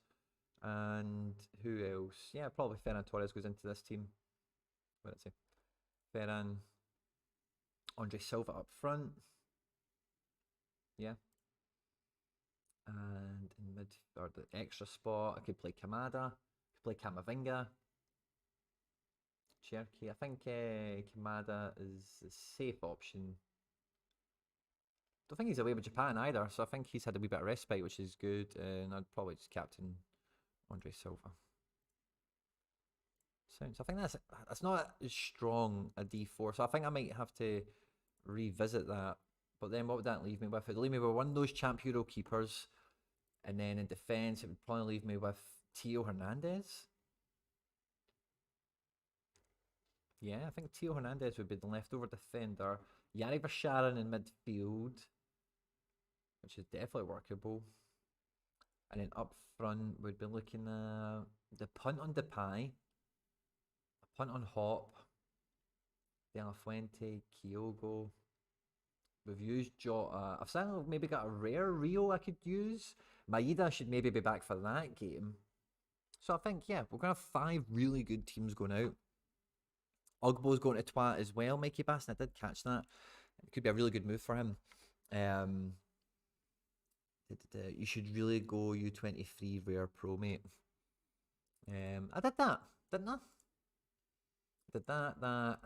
and who else? Yeah, probably Ferran Torres goes into this team. What did I say? Ferran, Andre Silva up front. Yeah. And in mid, or the extra spot, I could play Kamada, could play Kamavinga, Cherky. I think Kamada is a safe option. Don't think he's away with Japan either, so I think he's had a wee bit of respite, which is good. And I'd probably just captain Andre Silva. So I think that's not as strong a D4, so I think I might have to revisit that. But then what would that leave me with? It'd leave me with one of those Champ Euro keepers, and then in defence it would probably leave me with Tio Hernandez. Yeah, I think Tio Hernandez would be the leftover defender. Yannick Versharan in midfield, which is definitely workable. And then up front, we'd be looking at the punt on Depay, a punt on Hop, De La Fuente, Kyogo. We've used Jota. I've certainly maybe got a rare Rio I could use. Maeda should maybe be back for that game. So I think, yeah, we're going to have 5 really good teams going out. Ogbo's going to Twat as well, Mikey Basson. I did catch that. It could be a really good move for him. You should really go U23 Rare Pro, mate. I did that, didn't I? Did that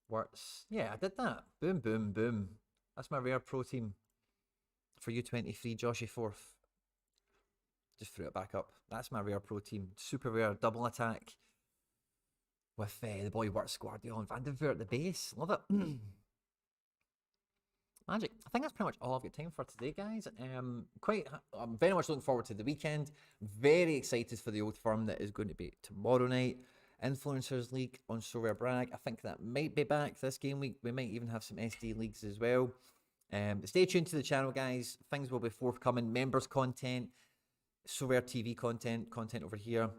works. Yeah, I did that. Boom, boom, boom. That's my Rare Pro team for U23, Joshy 4th. Just threw it back up. That's my rare pro team. Super rare double attack with the boy Works Guardiola and Van de Veer at the base. Love it. Magic. I think that's pretty much all I've got time for today, guys. I'm very much looking forward to the weekend. Very excited for the old firm that is going to be tomorrow night. Influencers League on SoRare Brag. I think that might be back this game week. We might even have some SD leagues as well. Stay tuned to the channel, guys. Things will be forthcoming. Members content, SoRare TV content over here.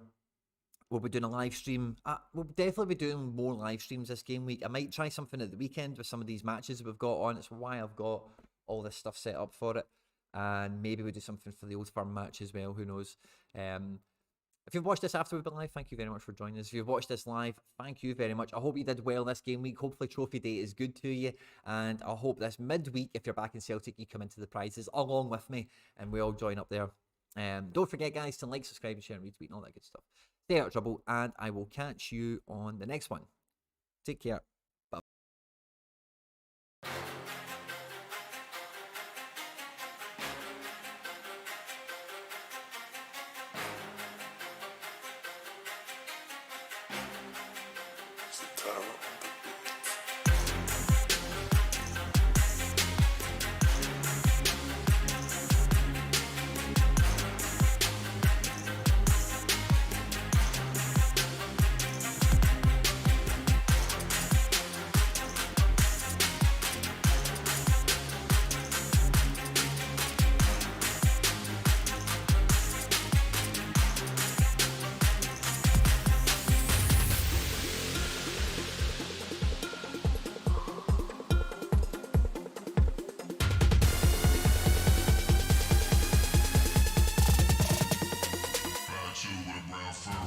We'll be doing a live stream. We'll definitely be doing more live streams this game week. I might try something at the weekend with some of these matches that we've got on. It's why I've got all this stuff set up for it. And maybe we'll do something for the old firm match as well. Who knows? If you've watched this after we've been live, thank you very much for joining us. If you've watched this live, thank you very much. I hope you did well this game week. Hopefully Trophy Day is good to you. And I hope this midweek, if you're back in Celtic, you come into the prizes along with me and we all join up there. Don't forget, guys, to like, subscribe, and share, and retweet, and all that good stuff. Stay out of trouble, and I will catch you on the next one. Take care.